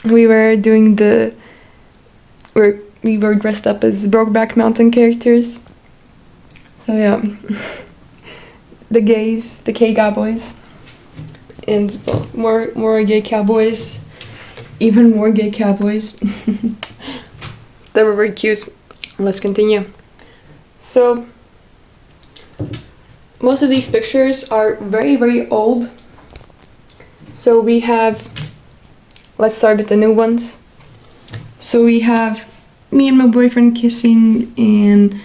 We were doing we were dressed up as Brokeback Mountain characters. So yeah, the gays, the gay cowboys, and well, more gay cowboys, even more gay cowboys. They were very cute. Let's continue. So most of these pictures are very, very old. So we have, let's start with the new ones. So we have me and my boyfriend kissing in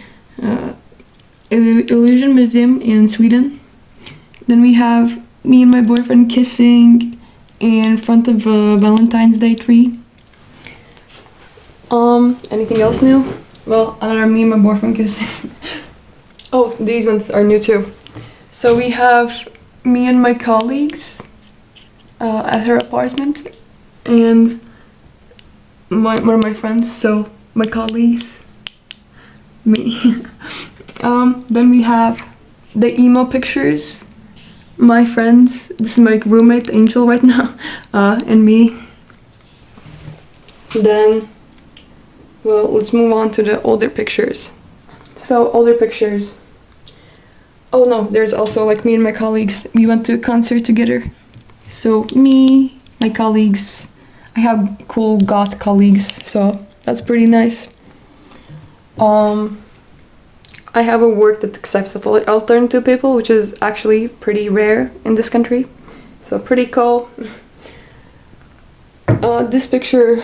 Illusion Museum in Sweden. Then we have me and my boyfriend kissing in front of a Valentine's Day tree. Anything else new? Well, another me and my boyfriend kissing. Oh, these ones are new too. So we have me and my colleagues at her apartment, and one of my friends, so my colleagues, me. Then we have the emo pictures, my friends, this is my roommate Angel right now, and me. Then, well, let's move on to the older pictures. So, older pictures. Oh no, there's also like me and my colleagues, we went to a concert together. So me, my colleagues, I have cool goth colleagues, so that's pretty nice. I have a work that accepts alternative people, which is actually pretty rare in this country, so pretty cool. This picture,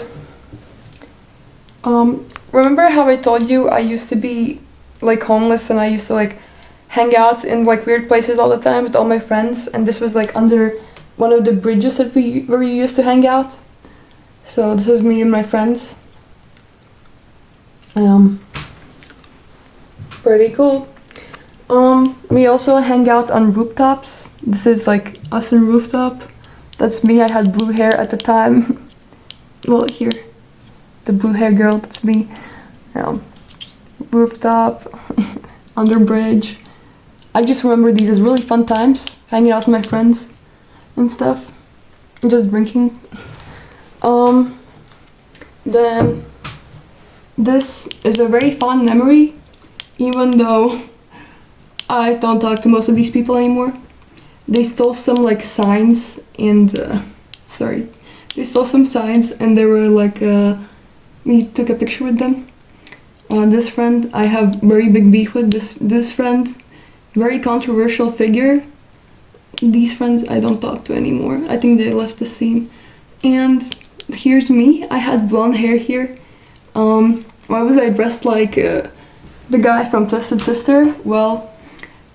remember how I told you I used to be like homeless and I used to like hang out in like weird places all the time with all my friends, and this was like under one of the bridges that where we used to hang out. So this was me and my friends. Pretty cool. We also hang out on rooftops. This is like us on rooftop. That's me. I had blue hair at the time. Well, here, the blue hair girl. That's me. Rooftop, under bridge. I just remember these as really fun times, hanging out with my friends and stuff, and just drinking. Then this is a very fond memory, even though I don't talk to most of these people anymore. They stole some like signs and they stole some signs and they were like we took a picture with them. This friend I have very big beef with. This friend, very controversial figure. These friends I don't talk to anymore. I think they left the scene. And here's me. I had blonde hair here. Why was I dressed like the guy from Twisted Sister? Well,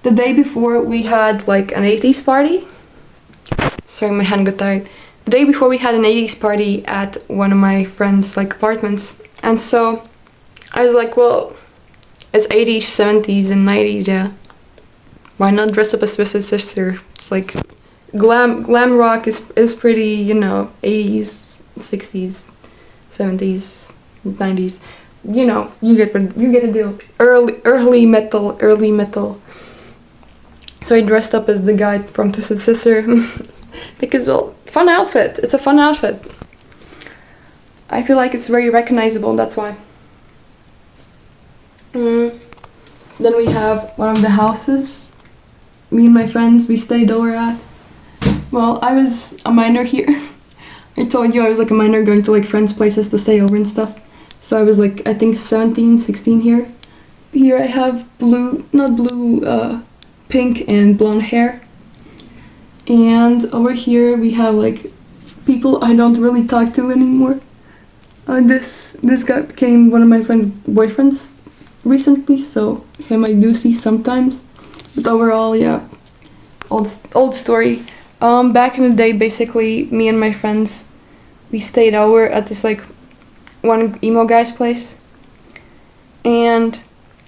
the day before we had like an 80s party. Sorry, my hand got tired. The day before we had an 80s party at one of my friends' like apartments. And so I was like, well, it's 80s, 70s, and 90s, yeah. Why not dress up as Twisted Sister? It's like glam rock is pretty, you know, 80s, 60s, 70s, 90s. You know, you get the deal. Early metal. So I dressed up as the guy from Twisted Sister because, well, fun outfit. It's a fun outfit. I feel like it's very recognizable. That's why. Then we have one of the houses me and my friends, we stayed over at. Well, I was a minor here. I told you I was like a minor going to like friends' places to stay over and stuff. So I was like, I think 17, 16 here. Here I have pink and blonde hair. And over here we have like people I don't really talk to anymore. This guy became one of my friend's boyfriends recently, so him I do see sometimes. But overall, yeah, old story. Back in the day, basically, me and my friends, we stayed over at this like one emo guy's place, and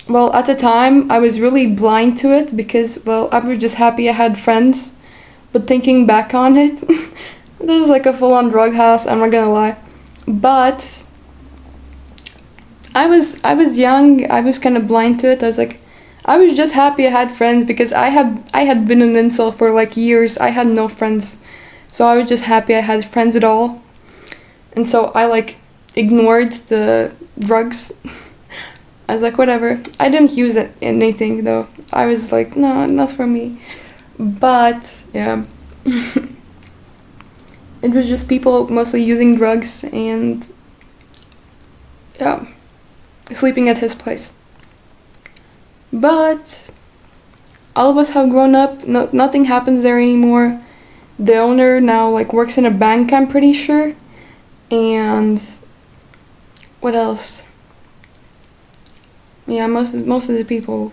well, at the time, I was really blind to it because, well, I was just happy I had friends. But thinking back on it, this was like a full-on drug house, I'm not gonna lie. But I was young, I was kind of blind to it. I was just happy I had friends because I had been an incel for like years. I had no friends. So I was just happy I had friends at all. And so I like ignored the drugs. I was like, whatever. I didn't use it in anything though. I was like, no, not for me. But yeah. It was just people mostly using drugs and yeah, sleeping at his place. But all of us have grown up. No, nothing happens there anymore. The owner now like works in a bank, I'm pretty sure. And what else? Yeah, most of the people.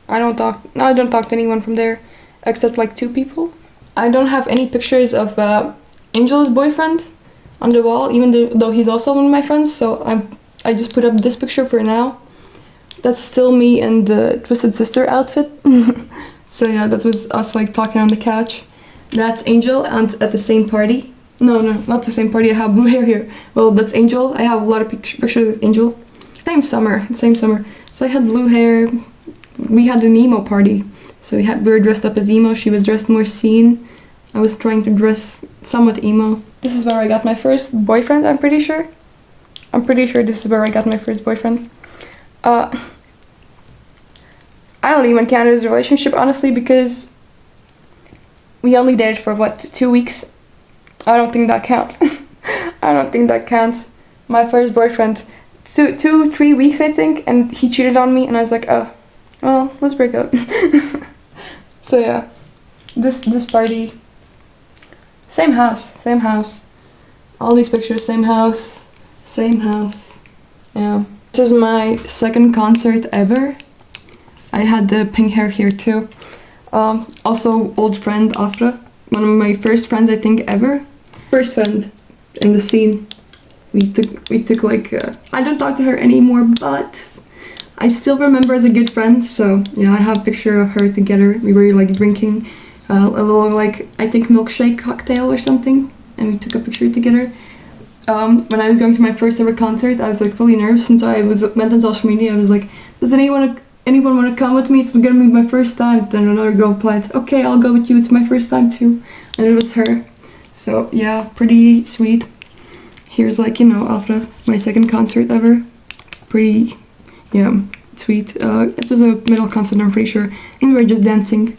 I don't talk to anyone from there, except like 2 people. I don't have any pictures of Angel's boyfriend on the wall, even though he's also one of my friends. So I just put up this picture for now. That's still me in the Twisted Sister outfit. So yeah, that was us like talking on the couch. That's Angel, and at the same party. No, not the same party. I have blue hair here. Well, that's Angel. I have a lot of pictures with Angel. Same summer. So I had blue hair. We had an emo party. So we were dressed up as emo. She was dressed more scene. I was trying to dress somewhat emo. This is where I got my first boyfriend, I'm pretty sure. This is where I got my first boyfriend. I don't even count it as a relationship, honestly, because we only dated for, 2 weeks? I don't think that counts. My first boyfriend, 3 weeks, I think, and he cheated on me, and I was like, oh, well, let's break up. So yeah, this party, same house. All these pictures, same house. Yeah. This is my second concert ever. I had the pink hair here too. Also, old friend Afra, one of my first friends I think ever. First friend in the scene. We took like I don't talk to her anymore, but I still remember as a good friend. So yeah, I have a picture of her together. We were like drinking a little like I think milkshake cocktail or something, and we took a picture together. When I was going to my first ever concert, I was like really nervous since I went on social media. I was like, does anyone want to come with me? It's gonna be my first time. Then another girl replied, okay, I'll go with you. It's my first time too, and it was her. So yeah, pretty sweet. Here's like after my second concert ever. Pretty, yeah, sweet. It was a metal concert, I'm pretty sure, and we were just dancing.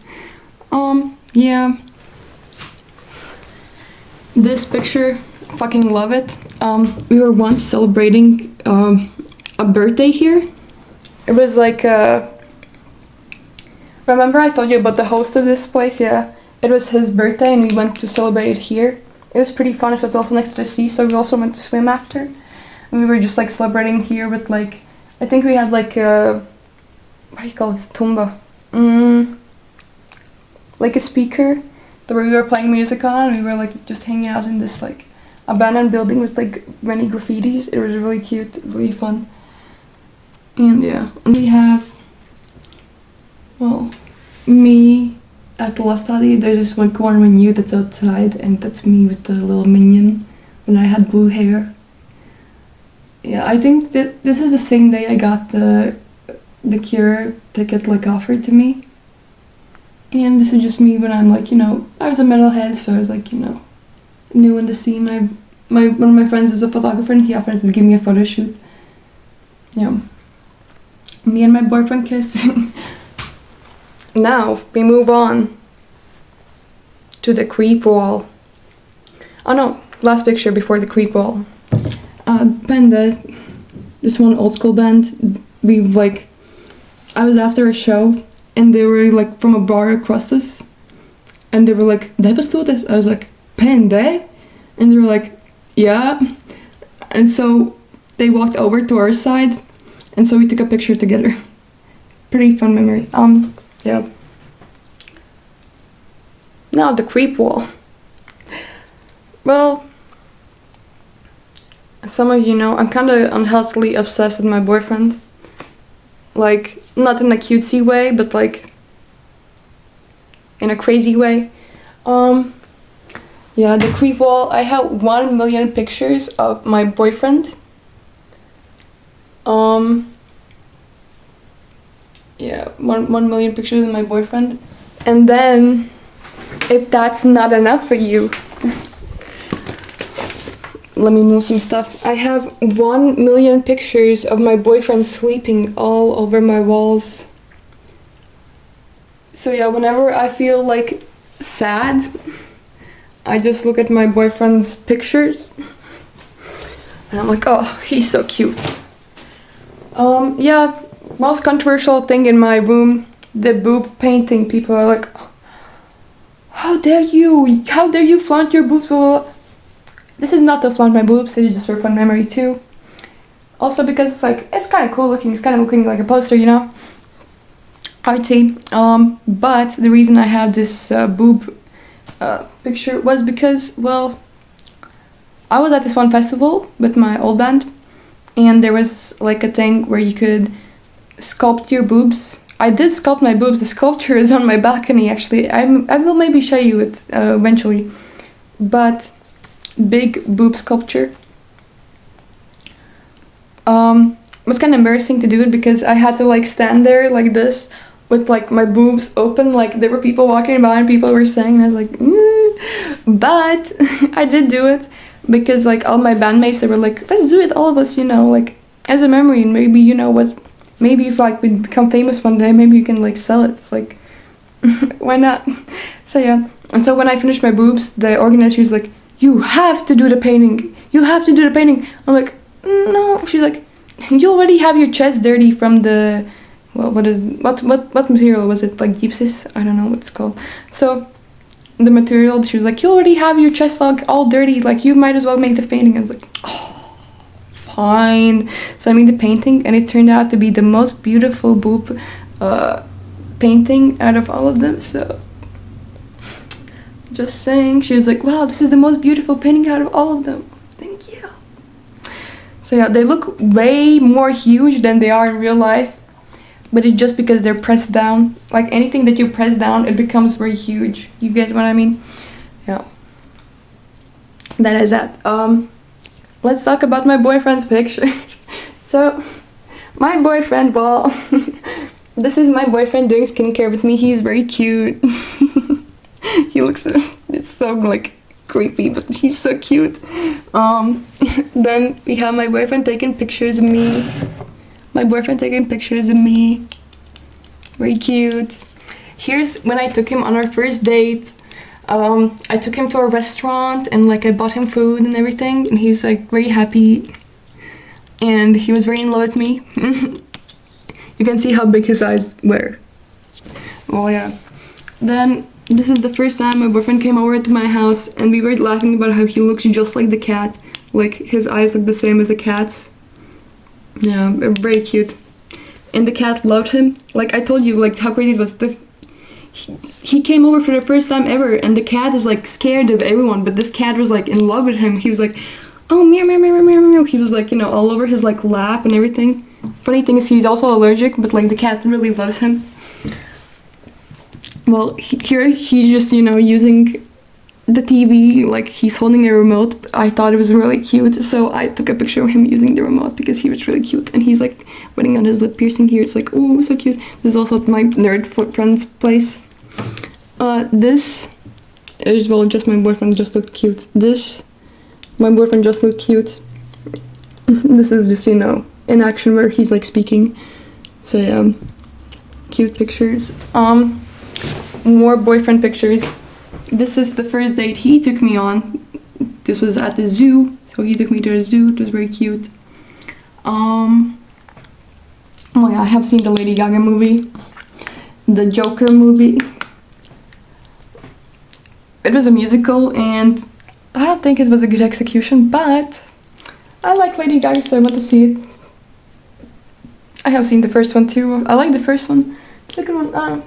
Yeah. This picture, fucking love it. We were once celebrating a birthday here. It was like remember I told you about the host of this place? Yeah, it was his birthday and we went to celebrate it here. It was pretty fun. It was also next to the sea, so we also went to swim after. And we were just like celebrating here with like, I think we had like what do you call it? Tumba. Like a speaker that we were playing music on, and we were like just hanging out in this like abandoned building with like many graffitis. It was really cute, really fun. And yeah, and we have, well, me at the last study. There's this one corner new that's outside, and that's me with the little minion when I had blue hair. Yeah, I think that this is the same day I got the Cure ticket like offered to me. And this is just me when I'm like, I was a metalhead, so I was like, new in the scene. One of my friends is a photographer and he offered to give me a photo shoot. Yeah. Me and my boyfriend kissing. Now, we move on to the creep wall. Oh no, last picture before the creep wall. Panda, this one old school band, I was after a show and they were like from a bar across us and they were like, "Det bestod this." I was like, "Panda?" And they were like, "Yeah." And so they walked over to our side and so we took a picture together. Pretty fun memory. Yeah. Now the creep wall. Well, some of you know I'm kind of unhealthily obsessed with my boyfriend. like not in a cutesy way, but like in a crazy way. Yeah, the creep wall. I have 1 million pictures of my boyfriend. Yeah, 1 million pictures of my boyfriend. And then, if that's not enough for you, let me move some stuff. I have 1 million pictures of my boyfriend sleeping all over my walls. So yeah, whenever I feel like sad, I just look at my boyfriend's pictures and I'm like, oh, he's so cute. Yeah, most controversial thing in my room, the boob painting. People are like, how dare you flaunt your boobs, blah, blah, blah. This is not to flaunt my boobs, it's just for fun memory too. Also because it's like, it's kind of cool looking, it's kind of looking like a poster, you know? Artsy. But the reason I have this boob picture was because, well, I was at this one festival with my old band, and there was like a thing where you could sculpt your boobs. I did sculpt my boobs. The sculpture is on my balcony actually. I will maybe show you it eventually. But big boob sculpture. It was kind of embarrassing to do it because I had to like stand there like this with like my boobs open, like there were people walking by and people were saying, and I was like, but I did do it because like all my bandmates, they were like, let's do it all of us, you know, like as a memory, and maybe, you know what, maybe if like we become famous one day, maybe you can like sell it. It's like, why not? So yeah, and so when I finished my boobs, the organizer was like, you have to do the painting, you have to do the painting. I'm like, no. She's like, you already have your chest dirty from the, well, what material was it, like gypsum? I don't know what it's called. So the material, she was like, you already have your chest like all dirty, like you might as well make the painting. I was like, oh, fine. So I made the painting, and it turned out to be the most beautiful boob painting out of all of them. So just saying, she was like, wow, this is the most beautiful painting out of all of them. Thank you. So yeah, they look way more huge than they are in real life, but it's just because they're pressed down. Like anything that you press down, it becomes very huge. You get what I mean? Yeah. That is that. Let's talk about my boyfriend's pictures. So, my boyfriend, well, this is my boyfriend doing skincare with me. He's very cute. He looks, it's so like creepy, but he's so cute. Then we have my boyfriend taking pictures of me. My boyfriend taking pictures of me. Very cute. Here's when I took him on our first date. I took him to a restaurant and like I bought him food and everything, and he's like very happy. And he was very in love with me. You can see how big his eyes were. Well, yeah. Then this is the first time my boyfriend came over to my house, and we were laughing about how he looks just like the cat. Like his eyes look the same as a cat's. Yeah, very cute. And the cat loved him. Like I told you, like how crazy it was. He came over for the first time ever, and the cat is like scared of everyone, but this cat was like in love with him. He was like, oh, meow, meow, meow, meow, meow. He was like, you know, all over his like lap and everything. Funny thing is he's also allergic, but like the cat really loves him. Well, here he's just, you know, using the TV, like he's holding a remote. I thought it was really cute, so I took a picture of him using the remote because he was really cute, and he's like putting on his lip piercing here. It's like, oh, so cute. There's also my nerd friend's place. This is, well, just my boyfriend just looked cute. This, my boyfriend just looked cute. This is just, you know, in action where he's like speaking. So yeah, cute pictures. More boyfriend pictures. This is the first date he took me on. This was at the zoo, so he took me to the zoo. It was very cute. Oh yeah, I have seen the Lady Gaga movie, the Joker movie. It was a musical, and I don't think it was a good execution, but I like Lady Gaga, so I want to see it. I have seen the first one too. I like the first one. Second one,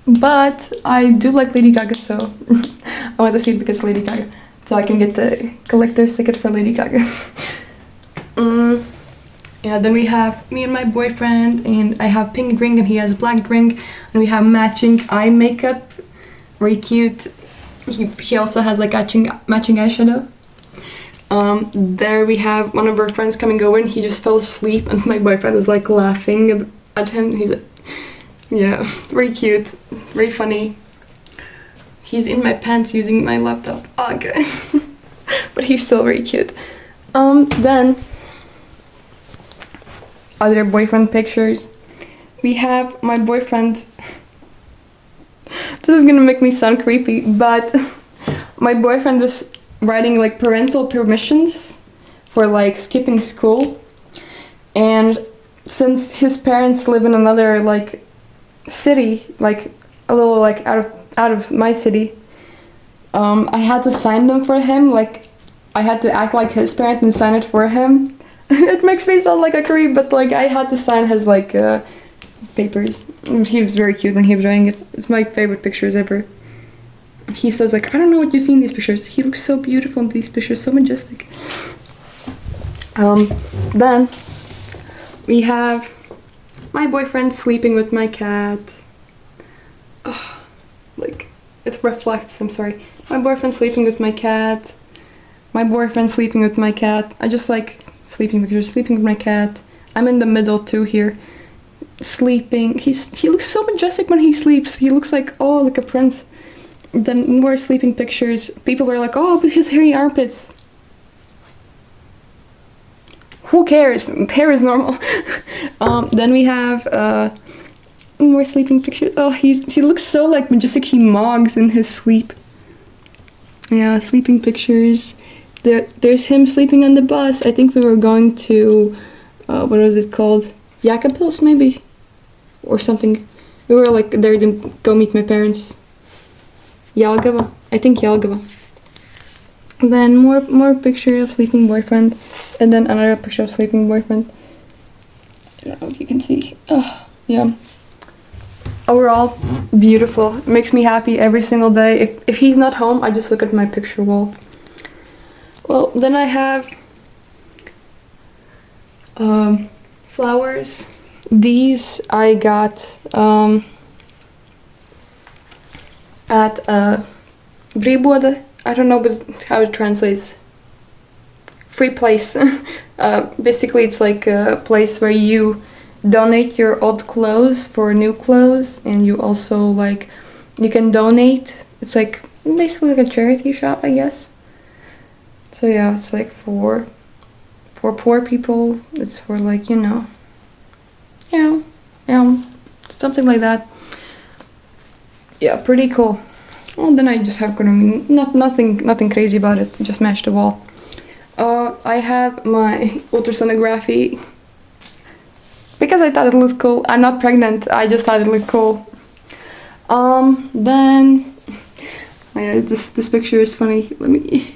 but I do like Lady Gaga, so I want to see it because of Lady Gaga, so I can get the collector's ticket for Lady Gaga. And Yeah, then we have me and my boyfriend, and I have pink drink and he has black drink, and we have matching eye makeup, very cute. He also has like matching eyeshadow. There we have one of our friends coming over, and he just fell asleep, and my boyfriend is like laughing at him. He's like, yeah, very cute, very funny. He's in my pants using my laptop. Okay. But he's still very cute. Then other boyfriend pictures. We have my boyfriend. This is gonna make me sound creepy, but my boyfriend was writing like parental permissions for like skipping school, and since his parents live in another like city, like a little like out of my city, I had to sign them for him. Like I had to act like his parent and sign it for him. It makes me sound like a creep, but like I had to sign his like papers. He was very cute when he was writing it. It's my favorite pictures ever. He says like, I don't know what you see in these pictures. He looks so beautiful in these pictures, so majestic. Then we have my boyfriend sleeping with my cat. Oh, like it reflects. I'm sorry. My boyfriend sleeping with my cat. My boyfriend sleeping with my cat. I just like sleeping pictures. Sleeping with my cat. I'm in the middle too here. Sleeping. He looks so majestic when he sleeps. He looks like like a prince. Then more sleeping pictures. People were like, oh, but his hairy armpits. Who cares? Hair is normal. Then we have more sleeping pictures. Oh, he looks so like majestic. He mogs in his sleep. Yeah, sleeping pictures. There's him sleeping on the bus. I think we were going to, what was it called? Jacobils maybe? Or something. We were like there to go meet my parents. Jelgava. I think Jelgava. Then more picture of sleeping boyfriend. And then another picture of sleeping boyfriend. I don't know if you can see. Oh, yeah. Overall, beautiful. It makes me happy every single day. If he's not home, I just look at my picture wall. Well, then I have flowers. These I got at Bribode. I don't know how it translates. Free place. Basically, it's like a place where you donate your old clothes for new clothes, and you also like you can donate. It's like basically like a charity shop, I guess. So yeah, it's like for poor people. It's for like something like that. Yeah, pretty cool. Well, then I just have nothing crazy about it. Just match the wall. I have my ultrasonography because I thought it looked cool. I'm not pregnant. I just thought it looked cool. Then yeah, this picture is funny. Let me.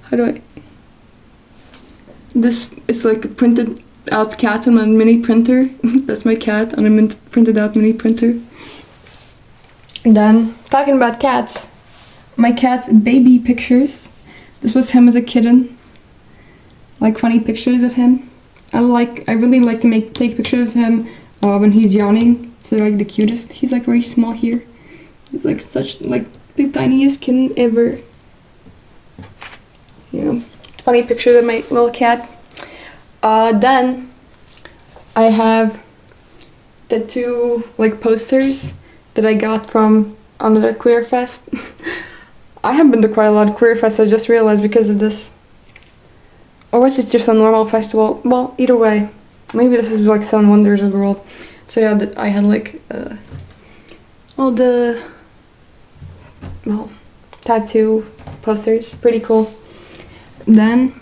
How do I? This is like a printed out cat on a mini printer. That's my cat on a printed out mini printer. And then talking about cats, my cat's baby pictures. This was him as a kitten. Like funny pictures of him. I really like to take pictures of him when he's yawning. It's like the cutest. He's like very small here. He's like such like the tiniest kitten ever. Yeah, funny pictures of my little cat. Then I have the two like posters that I got from another queer fest. I have been to quite a lot of queer fests, I just realized because of this. Or was it just a normal festival? Well, either way, maybe this is like Seven Wonders of the World. So yeah, I had like all the tattoo posters, pretty cool. Then,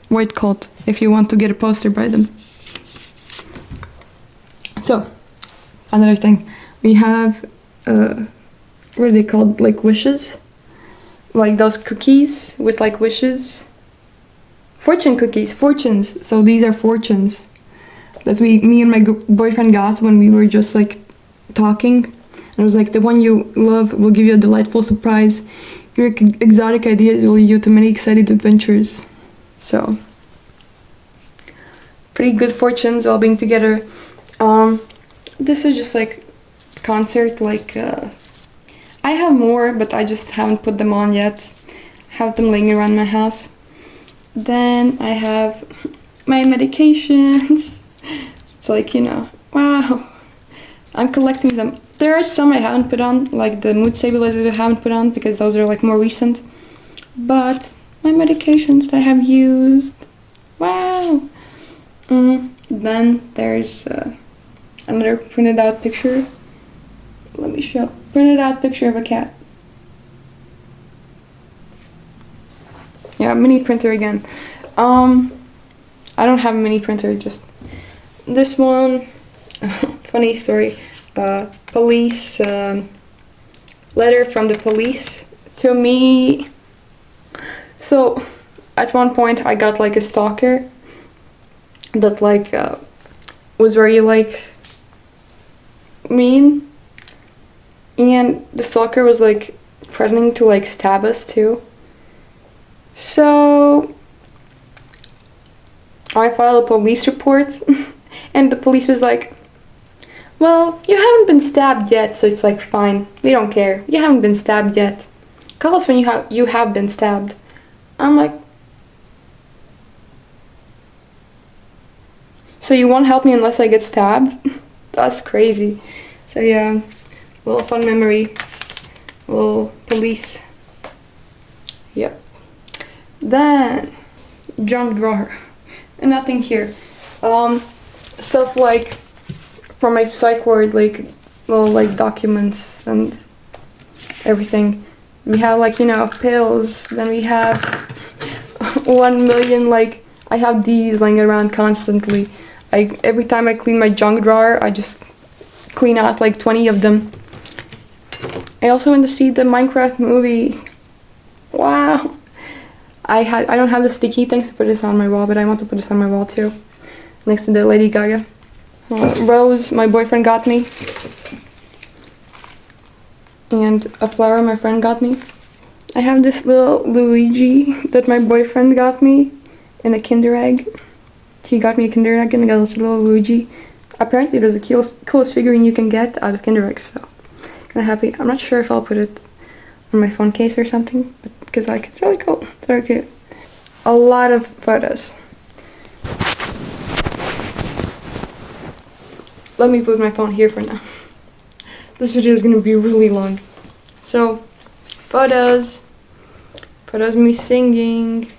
white coat if you want to get a poster by them. So, another thing, we have what are they called? Like wishes, like those cookies with like wishes. Fortune cookies, fortunes. So these are fortunes that me and my boyfriend got when we were just like talking. And it was like, the one you love will give you a delightful surprise. Your exotic ideas will lead you to many exciting adventures. So pretty good fortunes all being together. This is just like concert, like I have more, but I just haven't put them on yet. Have them laying around my house. Then I have my medications. It's like, you know, wow, I'm collecting them. There are some I haven't put on, like the mood stabilizers I haven't put on because those are like more recent. But my medications that I have used, wow. Then there's another printed out picture. Let me show. Printed out picture of a cat. Yeah, mini printer again. I don't have a mini printer, just this one. Funny story. Police letter from the police to me. So at one point I got like a stalker that like was very like mean, and the stalker was like threatening to like stab us too. So I filed a police report and the police was like, well, you haven't been stabbed yet, so it's like fine, we don't care, you haven't been stabbed yet, call us when you have been stabbed. I'm like, so you won't help me unless I get stabbed? That's crazy. So yeah, a little fun memory, a little police. Yep. Then junk drawer, and nothing here. Stuff like from my psych ward, like little like documents and everything. We have like, you know, pills. Then we have 1 million, like I have these lying around constantly. Every time I clean my junk drawer, I just clean out like 20 of them. I also went to see the Minecraft movie. Wow. I don't have the sticky things to put this on my wall, but I want to put this on my wall too, next to the Lady Gaga. Rose, my boyfriend got me, and a flower my friend got me. I have this little Luigi that my boyfriend got me in a Kinder Egg. He got me a Kinder Egg and I got this little Luigi. Apparently there's the coolest figurine you can get out of Kinder Eggs, so kind of happy. I'm not sure if I'll put it on my phone case or something, but because like it's really cool. It's very cute. A lot of photos. Let me put my phone here for now. This video is gonna be really long. So, photos of me singing,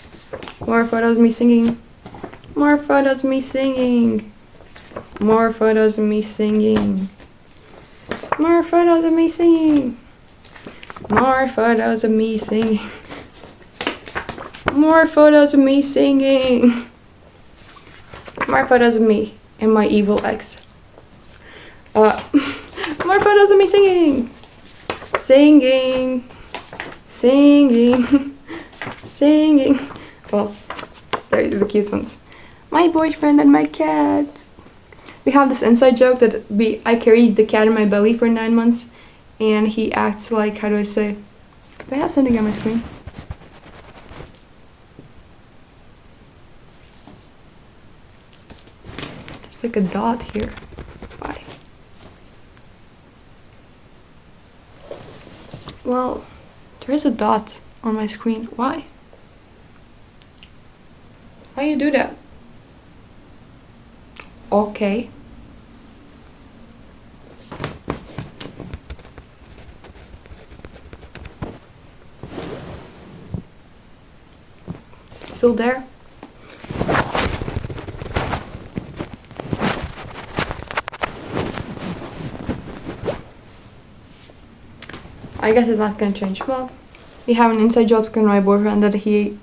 more photos of me singing, more photos of me singing, more photos of me singing, more photos of me singing, more photos of me singing, more photos of me singing, more photos of me and my evil ex. More photos of me singing, singing, singing, singing. Well, there's the cute ones. My boyfriend and my cat. We have this inside joke that I carried the cat in my belly for 9 months, and he acts like, how do I say? Do I have something on my screen? There's like a dot here. Why? Well, there is a dot on my screen. Why? Why you do that? Okay. Still there? I guess it's not gonna change. Well, we have an inside joke with my boyfriend that he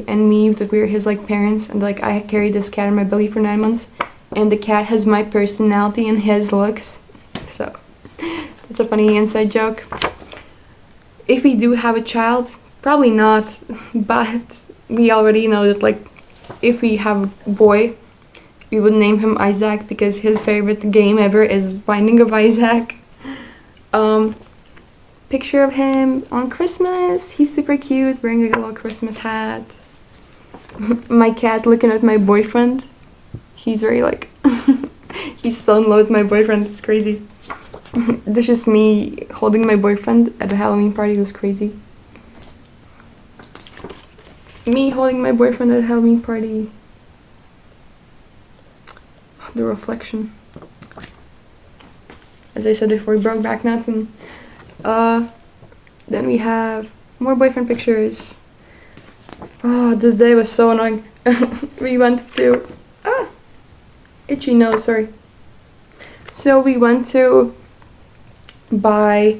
and me, that we're his like parents, and like I carried this cat in my belly for 9 months, and the cat has my personality and his looks. So it's a funny inside joke. If we do have a child, probably not, but we already know that like if we have a boy, we would name him Isaac because his favorite game ever is Binding of Isaac. Picture of him on Christmas. He's super cute, wearing a little Christmas hat. My cat looking at my boyfriend. he's very like, he's so in love with my boyfriend, it's crazy. This is me holding my boyfriend at a Halloween party, it was crazy. Me holding my boyfriend at a Halloween party. The reflection. As I said before, Brokeback Mountain. Then we have more boyfriend pictures. Oh, this day was so annoying. We went to itchy nose, sorry. So we went to buy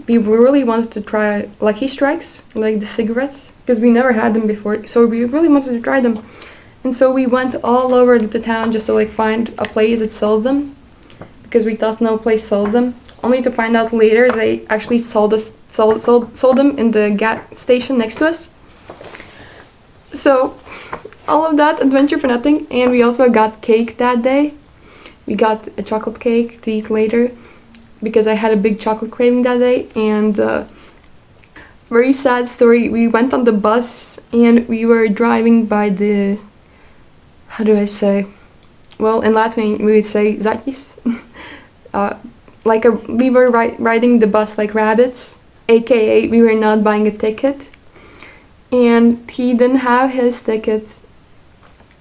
we really wanted to try Lucky Strikes, like the cigarettes, because we never had them before, so we really wanted to try them. And so we went all over the town just to like find a place that sells them, because we thought no place sold them, only to find out later they actually sold them in the gas station next to us. So all of that adventure for nothing. And we also got cake that day. We got a chocolate cake to eat later because I had a big chocolate craving that day. And very sad story, we went on the bus and we were driving by the, how do I say, well, in Latvian we would say zaķis. We were riding the bus like rabbits, aka we were not buying a ticket, and he didn't have his ticket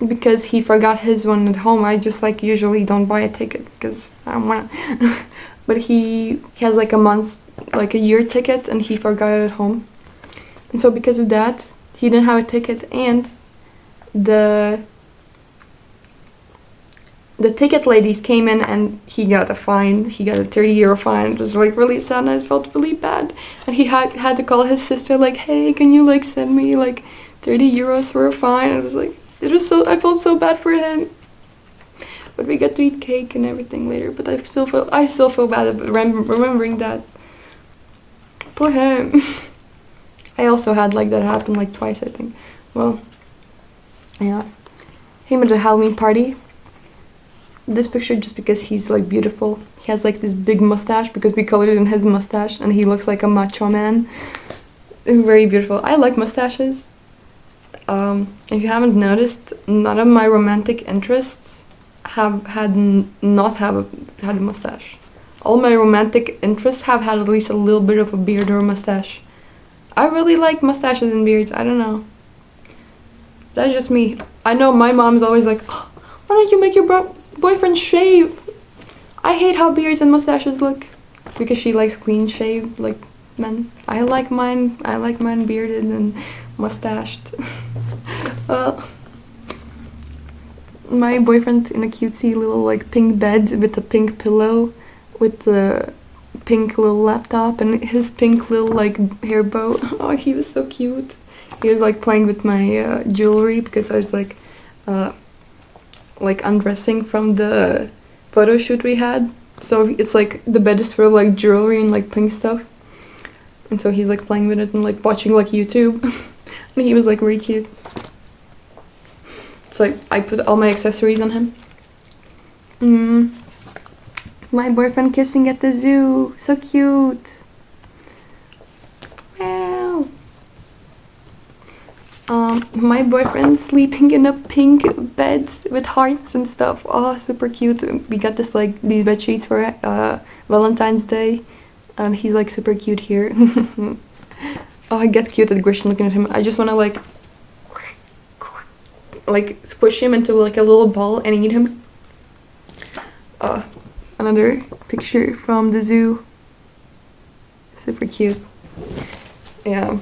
because he forgot his one at home. I just like usually don't buy a ticket because I don't want to. But he has like a year ticket, and he forgot it at home, and so because of that he didn't have a ticket, and the ticket ladies came in and he got a fine. He got a 30-euro fine. It was like really sad and I felt really bad. And he had to call his sister like, hey, can you like send me like 30 euros for a fine? And it was like, I felt so bad for him. But we got to eat cake and everything later. But I still feel bad remembering that. Poor him. I also had like that happen like twice, I think. Well, yeah. Him at a Halloween party. This picture just because he's like beautiful. He has like this big mustache because we colored in his mustache, and he looks like a macho man. Very beautiful. I like mustaches. If you haven't noticed, none of my romantic interests have had a mustache. All my romantic interests have had at least a little bit of a beard or a mustache. I really like mustaches and beards. I don't know. That's just me. I know my mom's always like, oh, why don't you make your boyfriend shave? I hate how beards and mustaches look because she likes clean shaved like men. I like mine bearded and mustached. Well, my boyfriend in a cutesy little like pink bed with a pink pillow with the pink little laptop and his pink little like hair bow. Oh, he was so cute. He was like playing with my jewelry because I was like undressing from the photo shoot we had, so it's like the bed is full of like jewelry and like pink stuff, and so he's like playing with it and like watching like YouTube. And he was like really cute. So like I put all my accessories on him. My boyfriend kissing at the zoo, so cute. Wow. My boyfriend sleeping in a pink bed with hearts and stuff. Oh, super cute. We got these bed sheets for Valentine's Day, and he's like super cute here. Oh, I get cute at Christian looking at him. I just want to like squish him into like a little ball and eat him. Another picture from the zoo. Super cute. Yeah.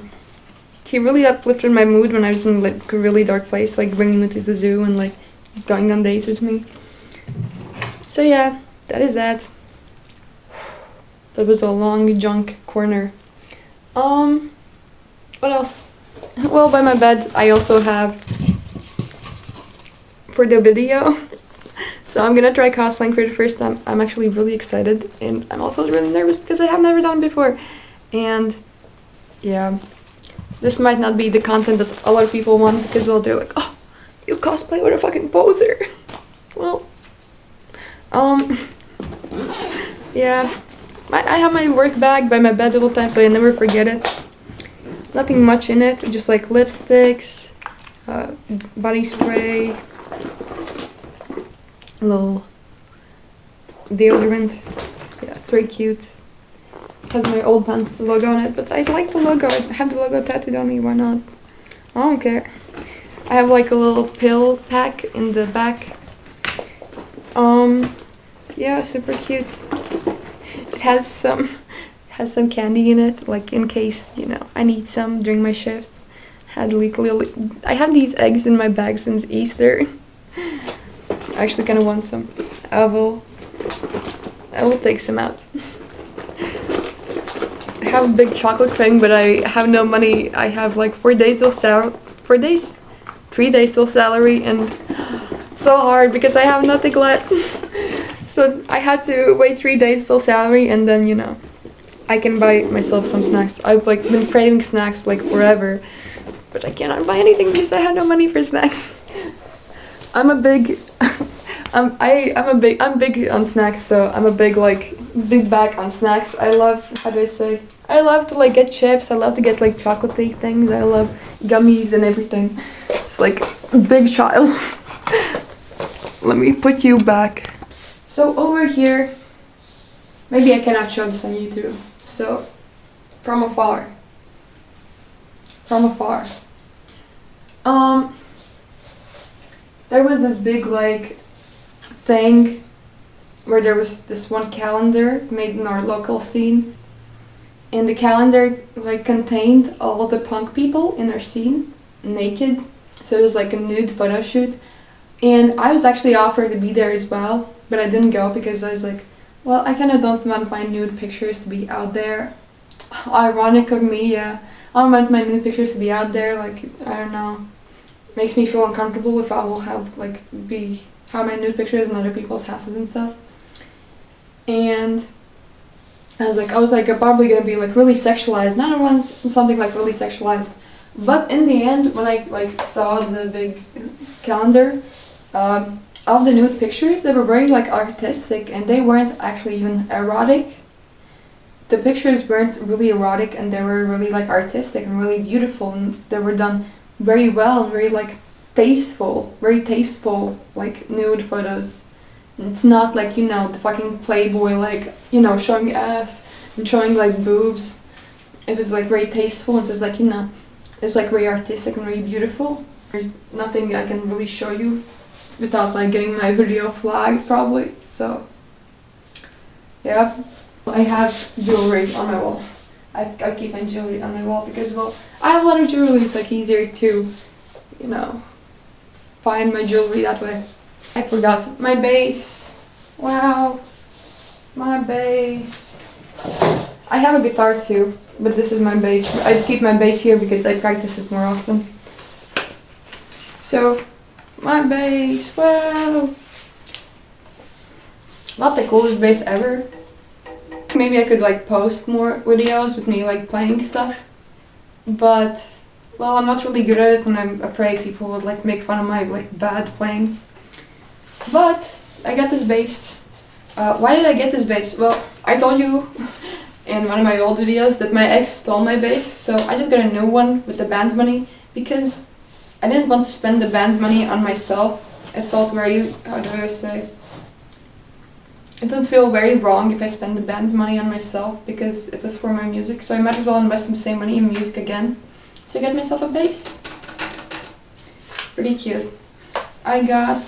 He really uplifted my mood when I was in like a really dark place, like bringing me to the zoo and like going on dates with me. So yeah, that is that. That was a long junk corner. What else? Well, by my bed I also have for the video. So I'm gonna try cosplaying for the first time. I'm actually really excited, and I'm also really nervous because I have never done it before. And yeah. This might not be the content that a lot of people want because, well, they're like, oh, you cosplay with a fucking poser. Well, yeah. I have my work bag by my bed all the time, so I never forget it. Nothing much in it, just like lipsticks, body spray, little deodorant. Yeah, it's very cute. Has my old pants logo on it, but I like the logo. I have the logo tattooed on me, why not? I don't care. I have like a little pill pack in the back. Yeah, super cute. It has some candy in it, like in case, you know, I need some during my shift. I have these eggs in my bag since Easter. I actually kind of want some. I will take some out. I have a big chocolate thing, but I have no money. I have like 3 days till salary, and it's so hard because I have nothing left. So I had to wait 3 days till salary, and then, you know, I can buy myself some snacks. I've like been craving snacks like forever, but I cannot buy anything because I have no money for snacks. I'm big on snacks, so I'm a big bag on snacks. I love to like get chips. I love to get like chocolatey things. I love gummies and everything. It's like a big child. Let me put you back. So over here, maybe I cannot show this on YouTube. So from afar. There was this big like thing where there was this one calendar made in our local scene, and the calendar like contained all the punk people in our scene naked. So it was like a nude photo shoot, and I was actually offered to be there as well, but I didn't go because I was like, well, I kind of don't want my nude pictures to be out there. Ironic of me, yeah. I don't want my nude pictures to be out there. Like, I don't know. Makes me feel uncomfortable if I will have my nude pictures in other people's houses and stuff. And I was like, I'm probably gonna be like really sexualized. And I don't want something like really sexualized. But in the end, when I like saw the big calendar, of the nude pictures, they were very like artistic, and they weren't actually even erotic. The pictures weren't really erotic, and they were really like artistic and really beautiful, and they were done very well and very like very tasteful like nude photos. And it's not like, you know, the fucking Playboy, like, you know, showing ass and showing like boobs. It was like very tasteful. It was like, you know, it's like very artistic and very beautiful. There's nothing I can really show you without like getting my video flagged probably. So yeah, I have jewelry on my wall. I keep my jewelry on my wall because, well, I have a lot of jewelry. It's like easier to, you know, find my jewelry that way. I forgot my bass. Wow, my bass. I have a guitar too, but this is my bass. I keep my bass here because I practice it more often. So, my bass, wow. Not the coolest bass ever. Maybe I could like post more videos with me like playing stuff, but, well, I'm not really good at it, and I'm afraid people would like make fun of my like bad playing. But I got this bass. Why did I get this bass? Well, I told you in one of my old videos that my ex stole my bass, so I just got a new one with the band's money because I didn't want to spend the band's money on myself. It felt very, how do I say? It would feel very wrong if I spend the band's money on myself because it was for my music, so I might as well invest the same money in music again. So I got myself a bass. Pretty cute. I got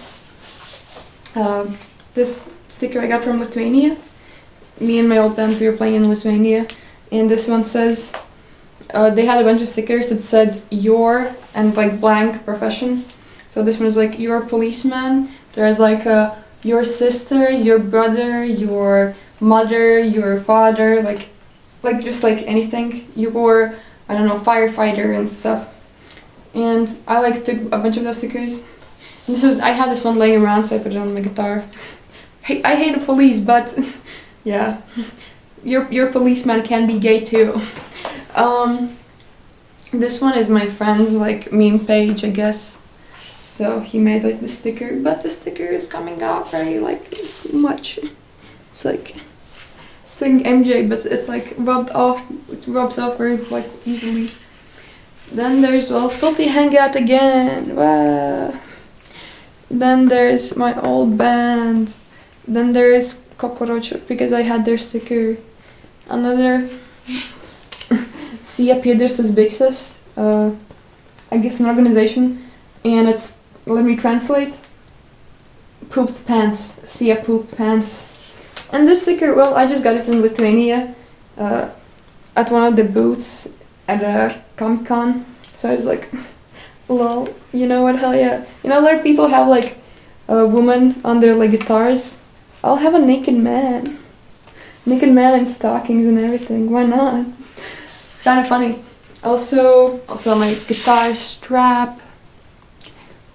this sticker I got from Lithuania. Me and my old band, we were playing in Lithuania, and this one says, they had a bunch of stickers that said your and like blank profession. So this one is like your policeman. There's like your sister, your brother, your mother, your father, like just like anything. Your, I don't know, firefighter and stuff. And I like took a bunch of those stickers. And I had this one laying around, so I put it on my guitar. I hate the police, but yeah, your policeman can be gay too. This one is my friend's like meme page, I guess. So he made like the sticker, but the sticker is coming off very like much. It's like MJ, but it's like rubbed off. It rubs off very like easily. Then there's, well, Filthy Hangout again. Wow. Then there's my old band. Then there's Kokorocho because I had their sticker. Another Sia Piedras Bixas, I guess an organization, and it's, let me translate, pooped pants, Sia pooped pants. And this sticker, well, I just got it in Lithuania at one of the booths at a Comic Con. So I was like, lol, you know what, hell yeah. You know, a lot of people have like a woman on their like guitars. I'll have a naked man. Naked man in stockings and everything, why not? Kind of funny. Also my guitar strap.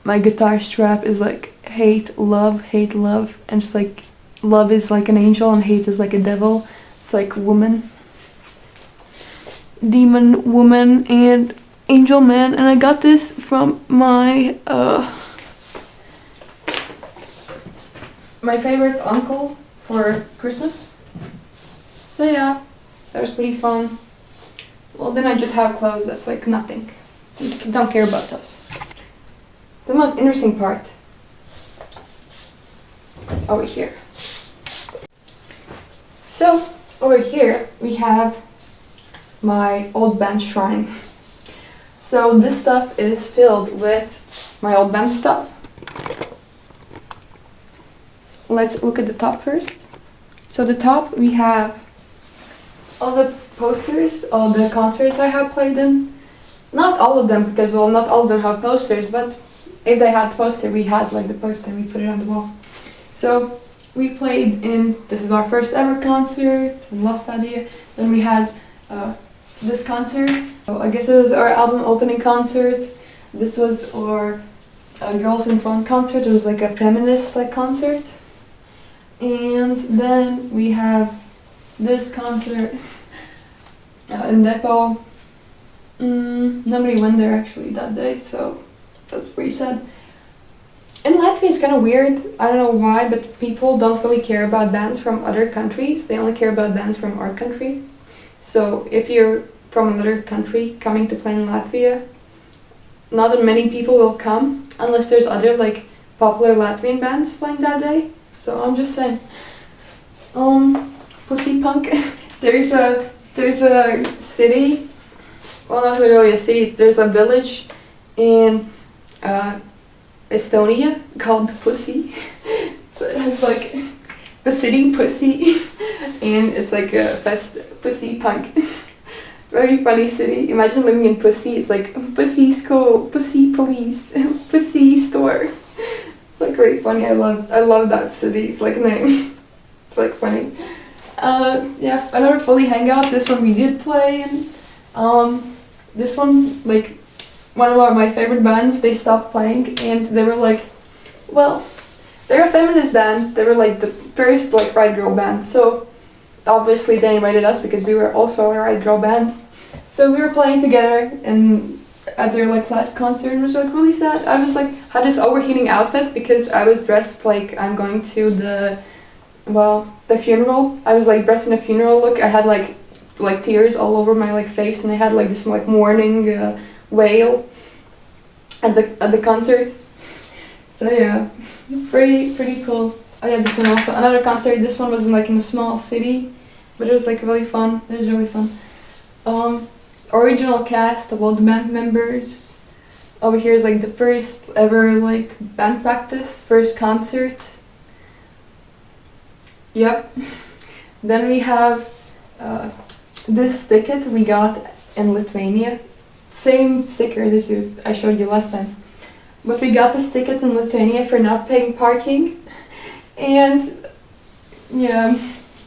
My guitar strap is like hate, love, and it's like love is like an angel and hate is like a devil. It's like woman, demon, woman, and angel man. And I got this from my my favorite uncle for Christmas. So yeah, that was pretty fun. Well, then I just have clothes that's like nothing. Don't care about those. The most interesting part over here. So over here we have my old band shrine. So this stuff is filled with my old band stuff. Let's look at the top first. So the top we have all the posters, all the concerts I have played in. Not all of them, because well, not all of them have posters, but if they had poster, we had like the poster, we put it on the wall. So we played in, this is our first ever concert, we lost that year. Then we had this concert. So I guess it was our album opening concert. This was our Girls in Front concert. It was like a feminist like concert. And then we have this concert in Depot. Nobody went there actually that day, so that's pretty sad. In Latvia it's kind of weird, I don't know why, but people don't really care about bands from other countries. They only care about bands from our country. So if you're from another country coming to play in Latvia, not that many people will come unless there's other like popular Latvian bands playing that day. So I'm just saying. Pussy Punk. There's a city, well, not really a city, there's a village in Estonia called Pussy. So it has like the city Pussy, and it's like a Pussy Punk. Very funny city. Imagine living in Pussy. It's like Pussy School, Pussy Police, Pussy Store. It's like very funny. I love that city. It's like name. It's like funny. Yeah, another fully hangout. This one we did play in. This one, like one of my favorite bands, they stopped playing and they were like, well, they're a feminist band. They were like the first like Riot Girl band. So obviously they invited us because we were also a Riot Girl band. So we were playing together and at their like last concert, and it was like really sad. I was like had this overheating outfit because I was dressed like I'm going to the funeral. I was like dressed in a funeral look. I had like tears all over my like face, and I had like this like mourning wail at the concert. So yeah, pretty cool. Oh yeah, this one also another concert. This one was in a small city, but it was like really fun. It was really fun. Original cast of all the band members. Over here is like the first ever like band practice, first concert. Yep. Then we have this ticket we got in Lithuania. Same sticker that I showed you last time. But we got this ticket in Lithuania for not paying parking. And yeah,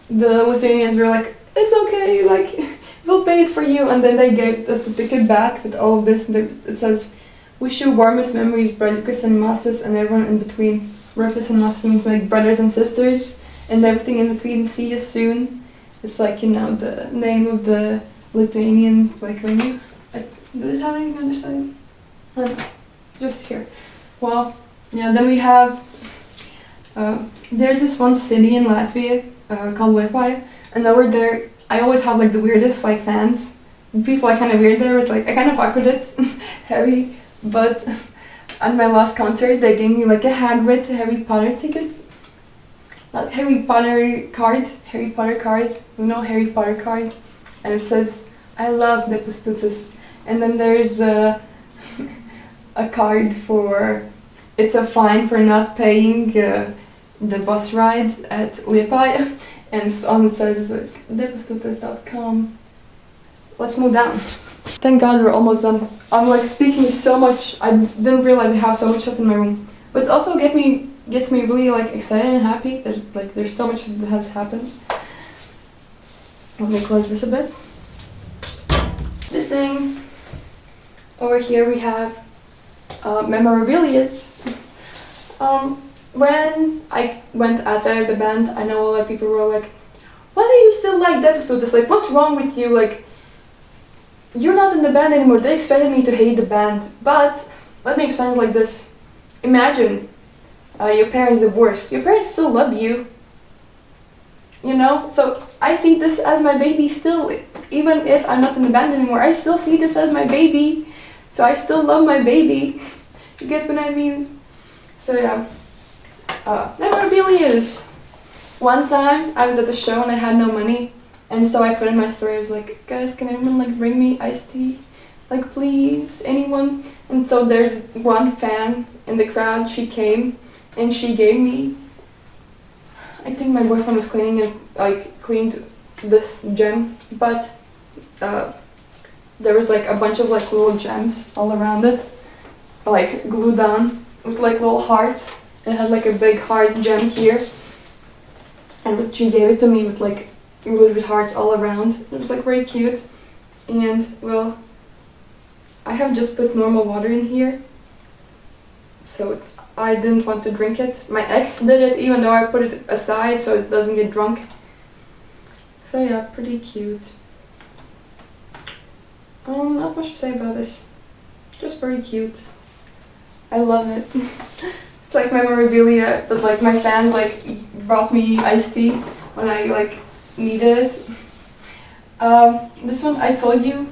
the Lithuanians were like, it's okay, like we'll pay it for you. And then they gave us the ticket back with all of this. And it says, wish you warmest memories, brothers and masses, and everyone in between. Brothers and masses means like brothers and sisters, and everything in between. See you soon. It's like, you know, the name of the Lithuanian like venue. Does it have anything on the side? Just here. Well, yeah, then we have, there's this one city in Latvia called Liepāja, and over there, I always have like the weirdest like fans. People are kind of weird there, but like I kind of fuck with it, heavy, but at my last concert, they gave me like a Hagrid Harry Potter ticket. Not Harry Potter card, Harry Potter card, Harry Potter card. And it says, I love the Pustutas. And then there's a card for, it's a fine for not paying the bus ride at Liepāja. And on it says, depustutas.com. Let's move down. Thank God we're almost done. I'm like speaking so much, I didn't realize I have so much stuff in my room. But it also gets me really like excited and happy that like there's so much that has happened. Let me close this a bit. This thing. Over here we have memorabilias. When I went outside of the band, I know a lot of people were like, why do you still like Devastatus? Like, what's wrong with you? Like, you're not in the band anymore. They expected me to hate the band. But let me explain it like this. Imagine your parents divorce. Your parents still love you. So I see this as my baby still. Even if I'm not in the band anymore, I still see this as my baby. So I still love my baby. You get what I mean? So yeah. Memorabilias. One time I was at the show and I had no money. And so I put in my story, I was like, guys, can anyone like bring me iced tea? Like, please, anyone? And so there's one fan in the crowd, she came and she gave me, I think my boyfriend was cleaning it, like cleaned this gem, but there was like a bunch of like little gems all around it, like glued down with like little hearts. And it had like a big heart gem here. And she gave it to me with like glued with hearts all around. It was like very cute. And well, I have just put normal water in here. So I didn't want to drink it. My ex did it even though I put it aside so it doesn't get drunk. So yeah, pretty cute. Not much to say about this. Just very cute. I love it. It's like memorabilia, but like my fans like brought me iced tea when I like needed it. This one I told you,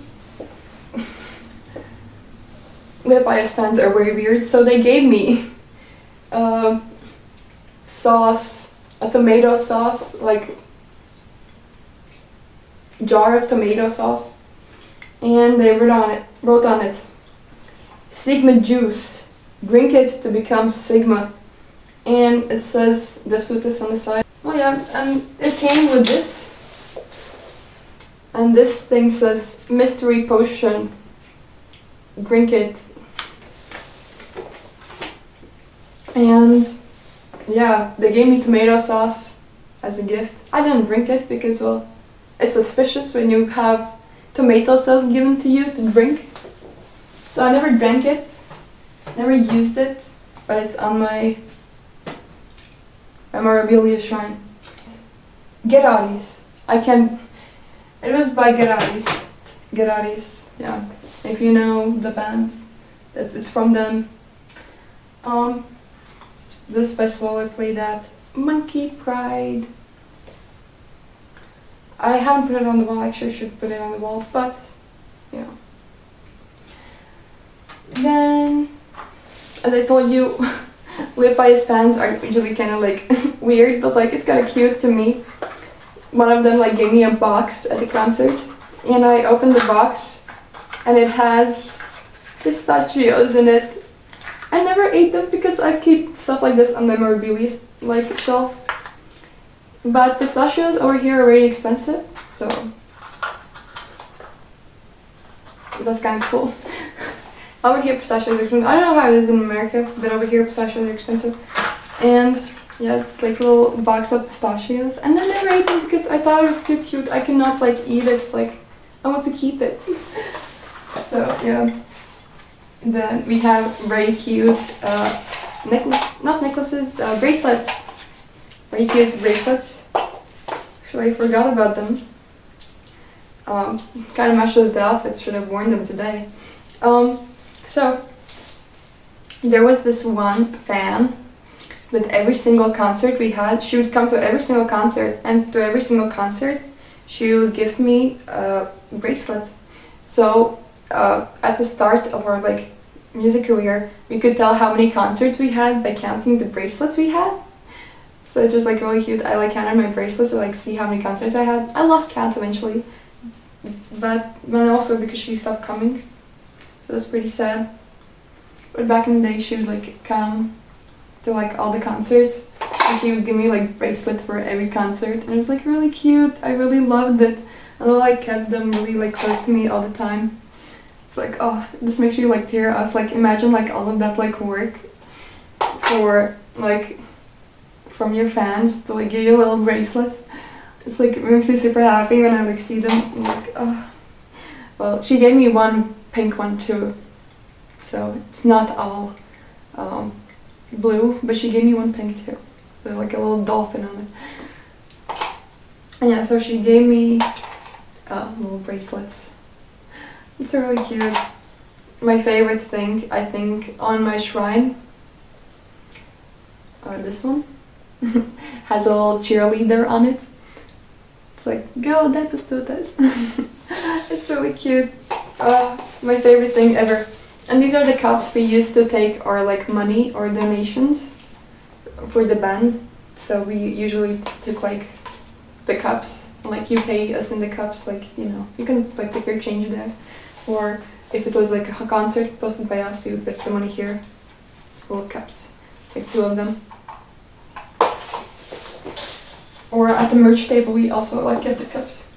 Liepājas fans are very weird, so they gave me sauce, a tomato sauce, like jar of tomato sauce, and they wrote on it, Sigma juice, drink it to become Sigma, and it says Depsutis on the side. Oh yeah, and it came with this, and this thing says mystery potion, drink it. And yeah, they gave me tomato sauce as a gift. I didn't drink it because, well, it's suspicious when you have tomato sauce given to you to drink. So I never drank it, never used it, but it's on my memorabilia shrine. Geraris. It was by Geraris. Geraris, yeah. If you know the band, it's from them. This festival I played at Monkey Pride. I haven't put it on the wall, actually I should put it on the wall, but yeah. Then, as I told you, Liepājas fans are usually kind of like weird, but like it's kind of cute to me. One of them like gave me a box at the concert, and I opened the box, and it has pistachios in it. I never ate them because I keep stuff like this on my memorabilia like shelf. But pistachios over here are very expensive, so that's kind of cool. Over here pistachios are expensive. I don't know how it is in America, but over here pistachios are expensive. And yeah, it's like a little box of pistachios. And I never ate them because I thought it was too cute. I cannot like eat it, it's like, I want to keep it. So yeah. Then we have very cute bracelets. Very cute bracelets. Actually, I forgot about them. Kind of matches the outfit, should have worn them today. So, there was this one fan with every single concert we had. She would come to every single concert, and to every single concert, she would give me a bracelet. So, at the start of our like music career, we could tell how many concerts we had by counting the bracelets we had. So it was like really cute. I like counted my bracelets to like see how many concerts I had. I lost count eventually, but also because she stopped coming, so that's pretty sad. But back in the day, she would like come to like all the concerts, and she would give me like bracelets for every concert, and it was like really cute. I really loved it, and I like kept them really like close to me all the time. It's like, oh, this makes me like tear up. Like imagine like all of that like work for like from your fans to like give you little bracelets. It's like it makes me super happy when I like see them. I'm like, oh. Well, she gave me one pink one too, so it's not all blue, but she gave me one pink too. There's like a little dolphin on it. And yeah, so she gave me little bracelets. It's really cute. My favorite thing, I think, on my shrine, this one, has a little cheerleader on it. It's like, go Devastatus. It's really cute. My favorite thing ever. And these are the cups we used to take our like money or donations for the band. So we usually took like the cups, like you pay us in the cups, like you know, you can like take your change there. Or if it was like a concert posted by us, we would put the money here. Little cups, like 2 of them. Or at the merch table, we also like get the cups.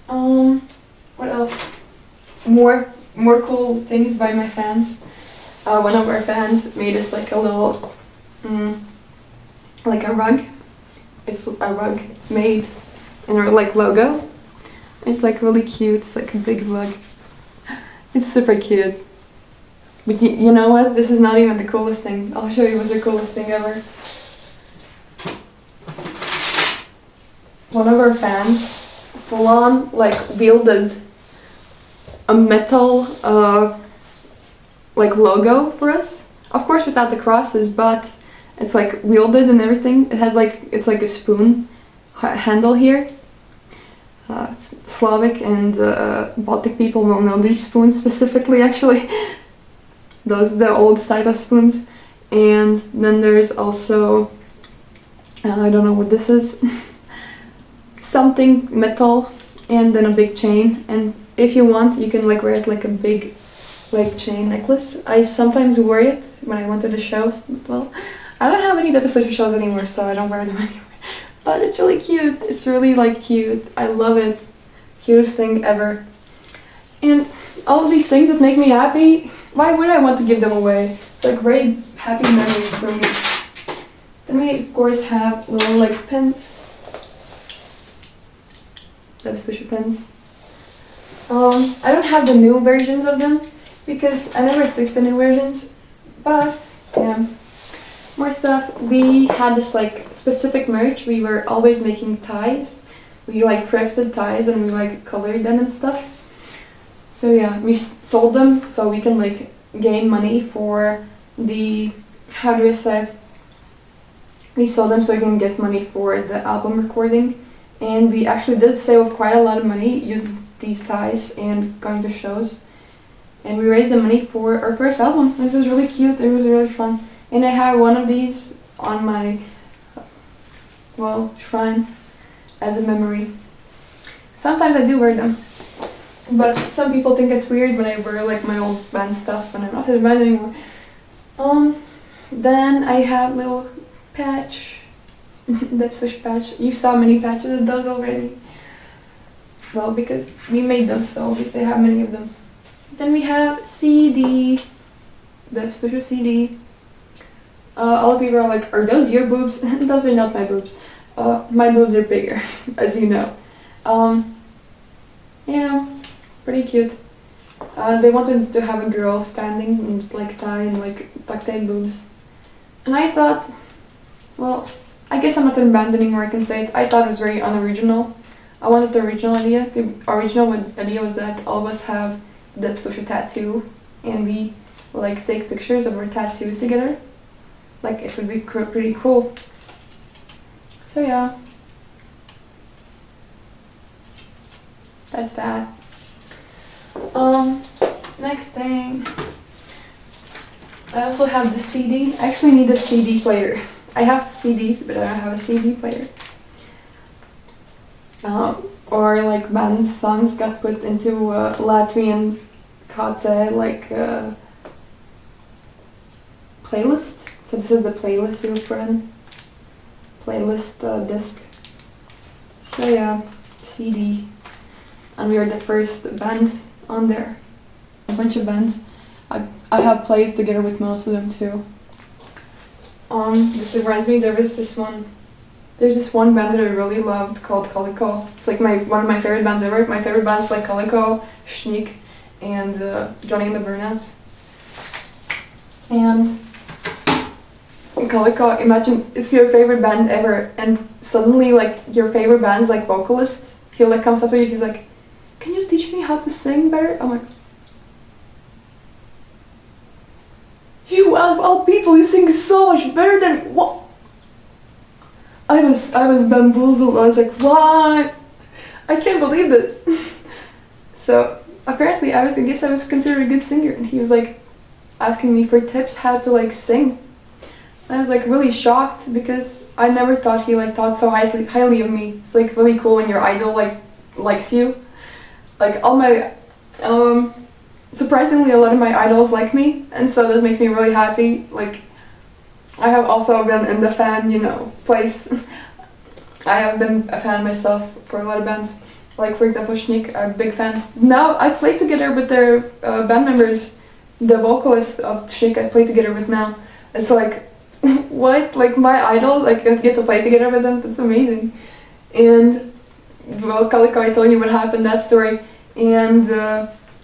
What else? More cool things by my fans. One of our fans made us like a little, like a rug. It's a rug made in our like logo. It's like really cute. It's like a big rug. It's super cute. But you know what? This is not even the coolest thing. I'll show you what's the coolest thing ever. One of our fans full on like wielded a metal like logo for us. Of course without the crosses, but it's like wielded and everything. It has like, it's like a spoon handle here. It's Slavic and Baltic people will know these spoons specifically actually. Those the old type of spoons. And then there's also, I don't know what this is. Something metal and then a big chain, and if you want you can like wear it like a big like chain necklace. I sometimes wear it when I went to the shows, but well, I don't have any deposition shows anymore, so I don't wear them anymore. But it's really cute. It's really like cute. I love it. Cutest thing ever. And all of these things that make me happy, why would I want to give them away? It's like very happy memories for me. Then we of course have little like pins. Devastator pins. I don't have the new versions of them because I never took the new versions, but yeah. More stuff. We had this like specific merch. We were always making ties. We like thrifted ties and we like colored them and stuff. So yeah, we sold them so we can like gain money for the, how do I say? We sold them so we can get money for the album recording. And we actually did save quite a lot of money using these ties and going to shows. And we raised the money for our first album. It was really cute. It was really fun. And I have one of these on my, well, shrine as a memory. Sometimes I do wear them. But some people think it's weird when I wear like my old band stuff when I'm not in the band anymore. Then I have little patch. The fish patch. You saw many patches of those already. Well, because we made them, so obviously I have many of them. Then we have CD. The special CD. All the people are like, are those your boobs? Those are not my boobs. My boobs are bigger, as you know. Yeah, pretty cute. They wanted to have a girl standing and like tie and like tuck tape boobs. And I thought, well, I guess I'm not in a band anymore, I can say it. I thought it was very unoriginal. I wanted the original idea. The original idea was that all of us have the social tattoo and we like take pictures of our tattoos together. Like it would be pretty cool. So yeah. That's that. Next thing. I also have the CD. I actually need a CD player. I have CDs, but I don't have a CD player. Or like band songs got put into Latvian Katze playlist. So this is the playlist we put in. Playlist disc. So yeah, CD. And we are the first band on there. A bunch of bands. I have played together with most of them too. This reminds me, there's this one band that I really loved called Calico. It's like one of my favorite bands ever. My favorite bands like Calico, Schnick, and Johnny and the Burnouts. And Calico, imagine it's your favorite band ever, and suddenly like your favorite band's like vocalist, he like comes up to you, he's like, "Can you teach me how to sing better?" I'm like, "You out of all people, you sing so much better than what?" I was bamboozled. I was like, "What? I can't believe this." So apparently, I guess I was considered a good singer, and he was like asking me for tips how to like sing. And I was like really shocked because I never thought he like thought so highly of me. It's like really cool when your idol like likes you. Like all my surprisingly, a lot of my idols like me, and so that makes me really happy. Like, I have also been in the fan, place. I have been a fan myself for a lot of bands. Like, for example, Schnick, I'm a big fan. Now, I play together with their band members. The vocalist of Schnick I play together with now. It's like, what? Like, my idol, like, I get to play together with them? That's amazing. And, well, Calico, I told you what happened, that story. And,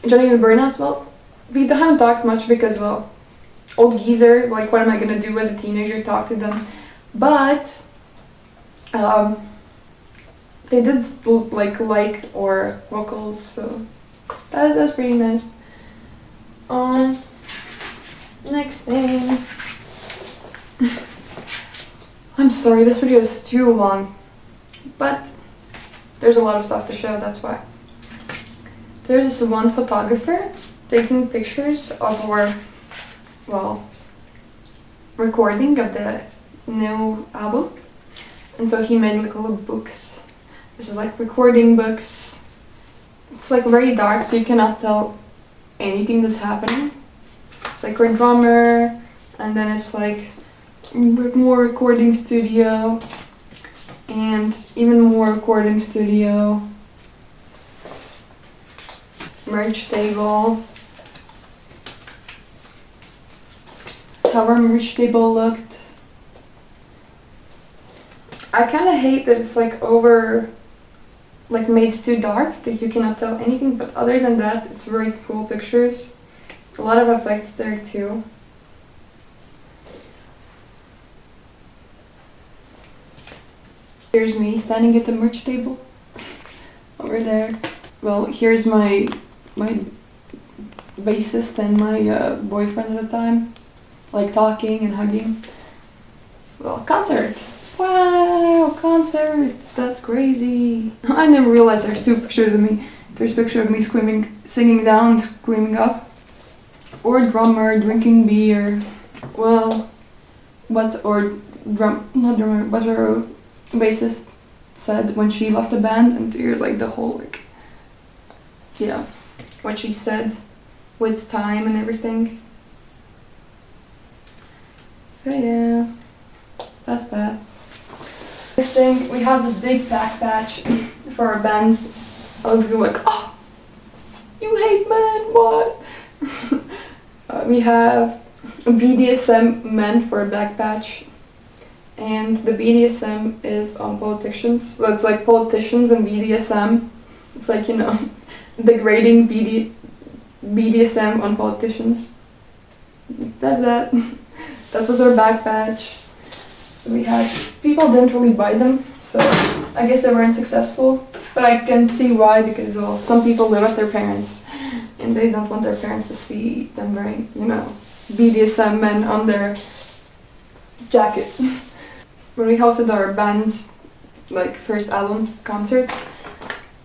Johnny and the Burnouts, well, we haven't talked much because, well, old geezer, like what am I gonna do as a teenager, talk to them? But, they did like our vocals, so that's pretty nice. Next thing. I'm sorry, this video is too long, but there's a lot of stuff to show, that's why. There's this one photographer taking pictures of our, well, recording of the new album. And so he made like little books. This is like recording books. It's like very dark, so you cannot tell anything that's happening. It's like our drummer, and then it's like more recording studio, and even more recording studio. Merch table. How our merch table looked. I kind of hate that it's like made too dark that you cannot tell anything, but other than that, it's very cool pictures. A lot of effects there too. Here's me standing at the merch table over there. Well, here's my bassist and my boyfriend at the time, like talking and hugging. Well, concert. Wow, concert. That's crazy. I never realized there's two pictures of me. There's a picture of me singing down, screaming up, or drummer drinking beer. Well, what our bassist said when she left the band, and here's like the whole what she said with time and everything. So yeah, that's that. Next thing, we have this big back patch for our band. A lot of people are like, "Oh, you hate men, what?" We have a BDSM men for a back patch. And the BDSM is on politicians. So it's like politicians and BDSM. It's like, degrading BDSM on politicians. That's that. That was our back patch. We had, people didn't really buy them, so I guess they weren't successful. But I can see why, because, well, some people live with their parents and they don't want their parents to see them wearing, BDSM men on their jacket. When we hosted our band's first album's concert,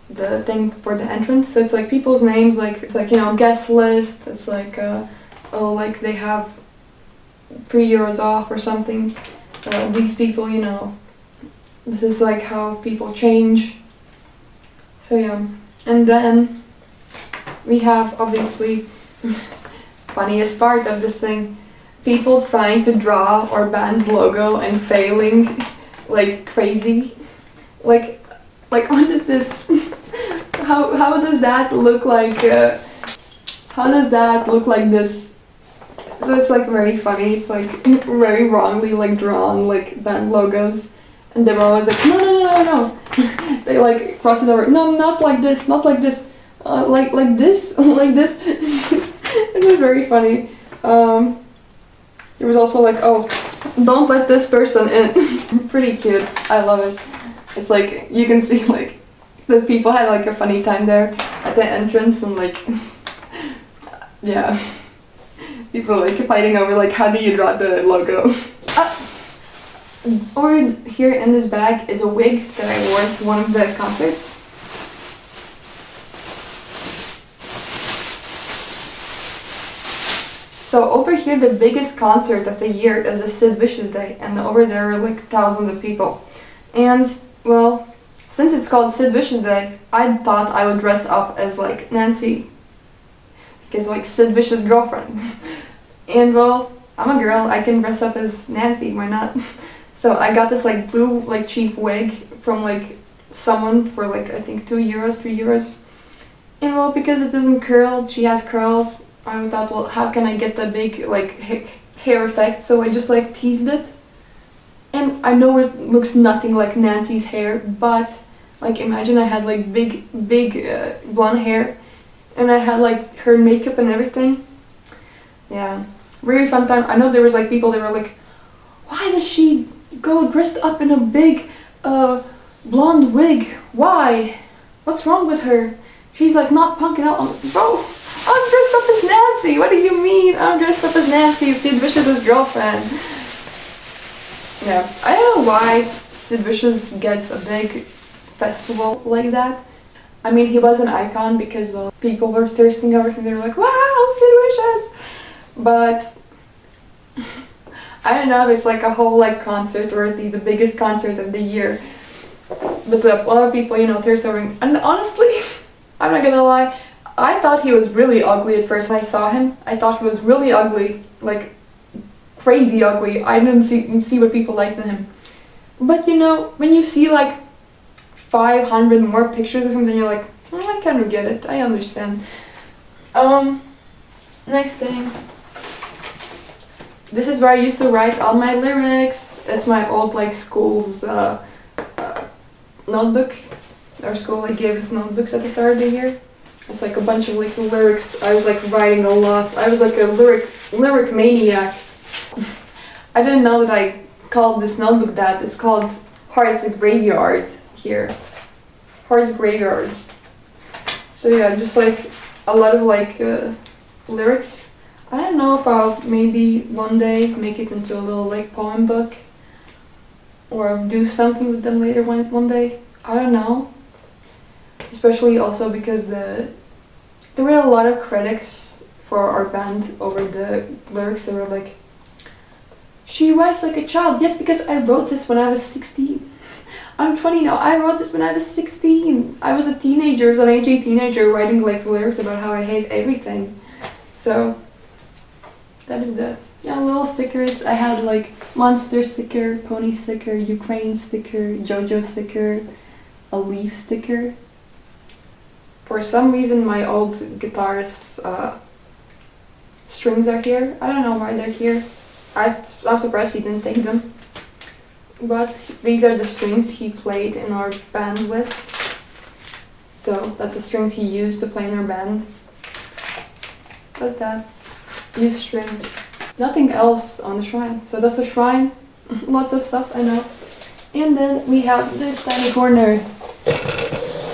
the thing for the entrance, so it's like people's names, it's like guest list. It's like they have 3 euros off or something. These people, you know, this is like how people change. So yeah, and then we have obviously funniest part of this thing, people trying to draw our band's logo and failing like crazy. Like what is this? How does that look like? How does that look like this? So it's like very funny. It's like very wrongly like drawn like band logos, and they were always like no. They like cross it over. No, not like this. Not like this. Like this. Like this. It was very funny. There was also like, oh, don't let this person in. Pretty cute. I love it. It's like you can see like the people had like a funny time there at the entrance, and like yeah, people like fighting over like how do you draw the logo. Over here in this bag is a wig that I wore to one of the concerts. So over here, the biggest concert of the year is the Sid Vicious Day, and over there are like thousands of people. And well, since it's called Sid Vicious Day, I thought I would dress up as like Nancy, because like Sid Vicious' girlfriend. And well, I'm a girl, I can dress up as Nancy, why not? So I got this like blue like cheap wig from like someone for like I think 2 euros, 3 euros. And well, because it isn't curled, she has curls, I thought, well, how can I get the big like hair effect? So I just like teased it. And I know it looks nothing like Nancy's hair, but like imagine I had like big blonde hair, and I had like her makeup and everything. Yeah, very fun time. I know there was like people that were like, why does she go dressed up in a big blonde wig? Why? What's wrong with her? She's like not punking out. Bro, I'm dressed up as Nancy. What do you mean? I'm dressed up as Nancy, Sid Vicious' girlfriend. Yeah, I don't know why Sid Vicious gets a big festival like that. I mean, he was an icon because well, people were thirsting over him. They were like, wow, Sid Vicious. But I don't know if it's like a whole like concert worthy, the biggest concert of the year. But a lot of people, you know, thirst over him. And honestly, I'm not gonna lie, I thought he was really ugly at first when I saw him. I thought he was really ugly, like crazy ugly. I didn't see what people liked in him. But you know, when you see like 500 more pictures of him, then you're like, I kind of get it. I understand. Next thing. This is where I used to write all my lyrics. It's my old like school's notebook. Our school like gave us notebooks at the start of the year. It's like a bunch of like lyrics. I was like writing a lot. I was like a lyric maniac. I didn't know that I called this notebook that. It's called Heart's Graveyard here. Heart's Graveyard. So yeah, just like a lot of like lyrics. I don't know if I'll maybe one day make it into a little like poem book or do something with them later one day. I don't know. Especially also because there were a lot of critics for our band over the lyrics. They were like, she writes like a child. Yes, because I wrote this when I was 16. I'm 20 now. I wrote this when I was 16. I was a teenager, I was an AJ teenager writing like lyrics about how I hate everything. So that is that. Yeah, little stickers. I had like monster sticker, pony sticker, Ukraine sticker, JoJo sticker, a leaf sticker. For some reason my old guitarist's strings are here. I don't know why they're here. I'm surprised he didn't take them. But these are the strings he played in our band with. So that's the strings he used to play in our band. That's that. Use strings. Nothing else on the shrine. So that's the shrine. Lots of stuff, I know. And then we have this tiny corner.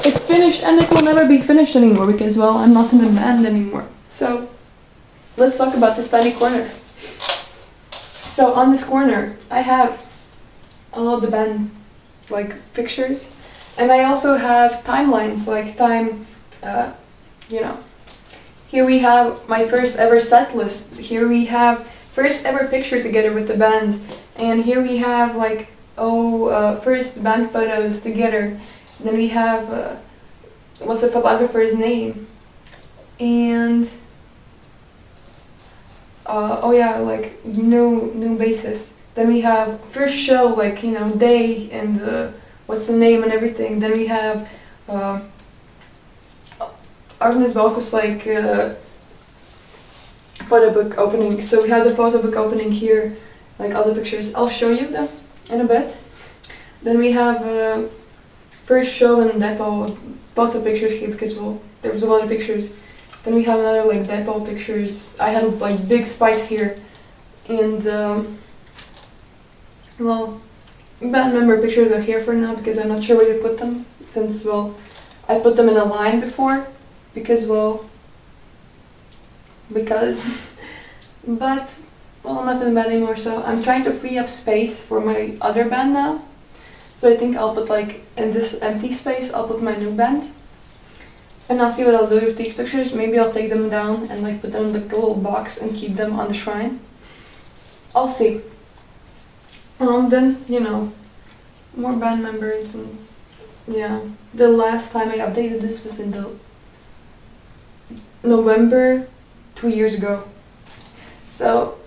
It's finished and it will never be finished anymore because, well, I'm not in the band anymore. So let's talk about this tiny corner. So on this corner, I have all of the band like pictures, and I also have timelines, like time, you know. Here we have my first ever set list. Here we have first ever picture together with the band. And here we have like, first band photos together. Then we have, what's the photographer's name? And, like new bassist. Then we have first show, like, day and what's the name and everything. Then we have Agnes Balkus, like photo book opening. So we have the photo book opening here, like all the pictures. I'll show you them in a bit. Then we have first show in depot, lots of pictures here because, well, there was a lot of pictures. Then we have another like depot pictures. I had like big spikes here, and well, band member pictures are here for now because I'm not sure where to put them, since, well, I put them in a line before because, but, well, I'm not in the band anymore, so I'm trying to free up space for my other band now. So I think I'll put, like, in this empty space, I'll put my new band. And I'll see what I'll do with these pictures. Maybe I'll take them down and like put them in like, the little box and keep them on the shrine. I'll see. Then, more band members, and yeah. The last time I updated this was in the November 2 years ago. So,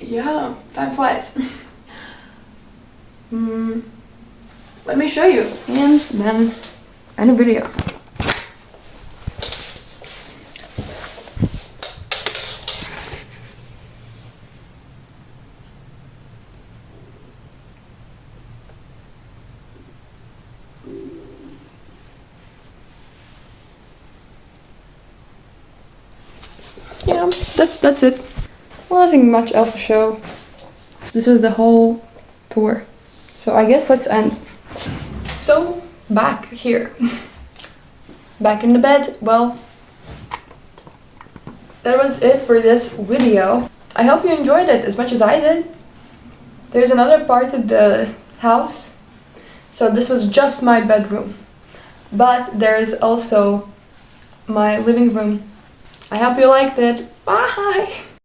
yeah, time flies. Let me show you, and then end a video. Yeah, that's it. Well, nothing much else to show. This was the whole tour. So I guess let's end. So, back here. Back in the bed. Well, that was it for this video. I hope you enjoyed it as much as I did. There's another part of the house. So this was just my bedroom. But there's also my living room. I hope you liked it. Bye!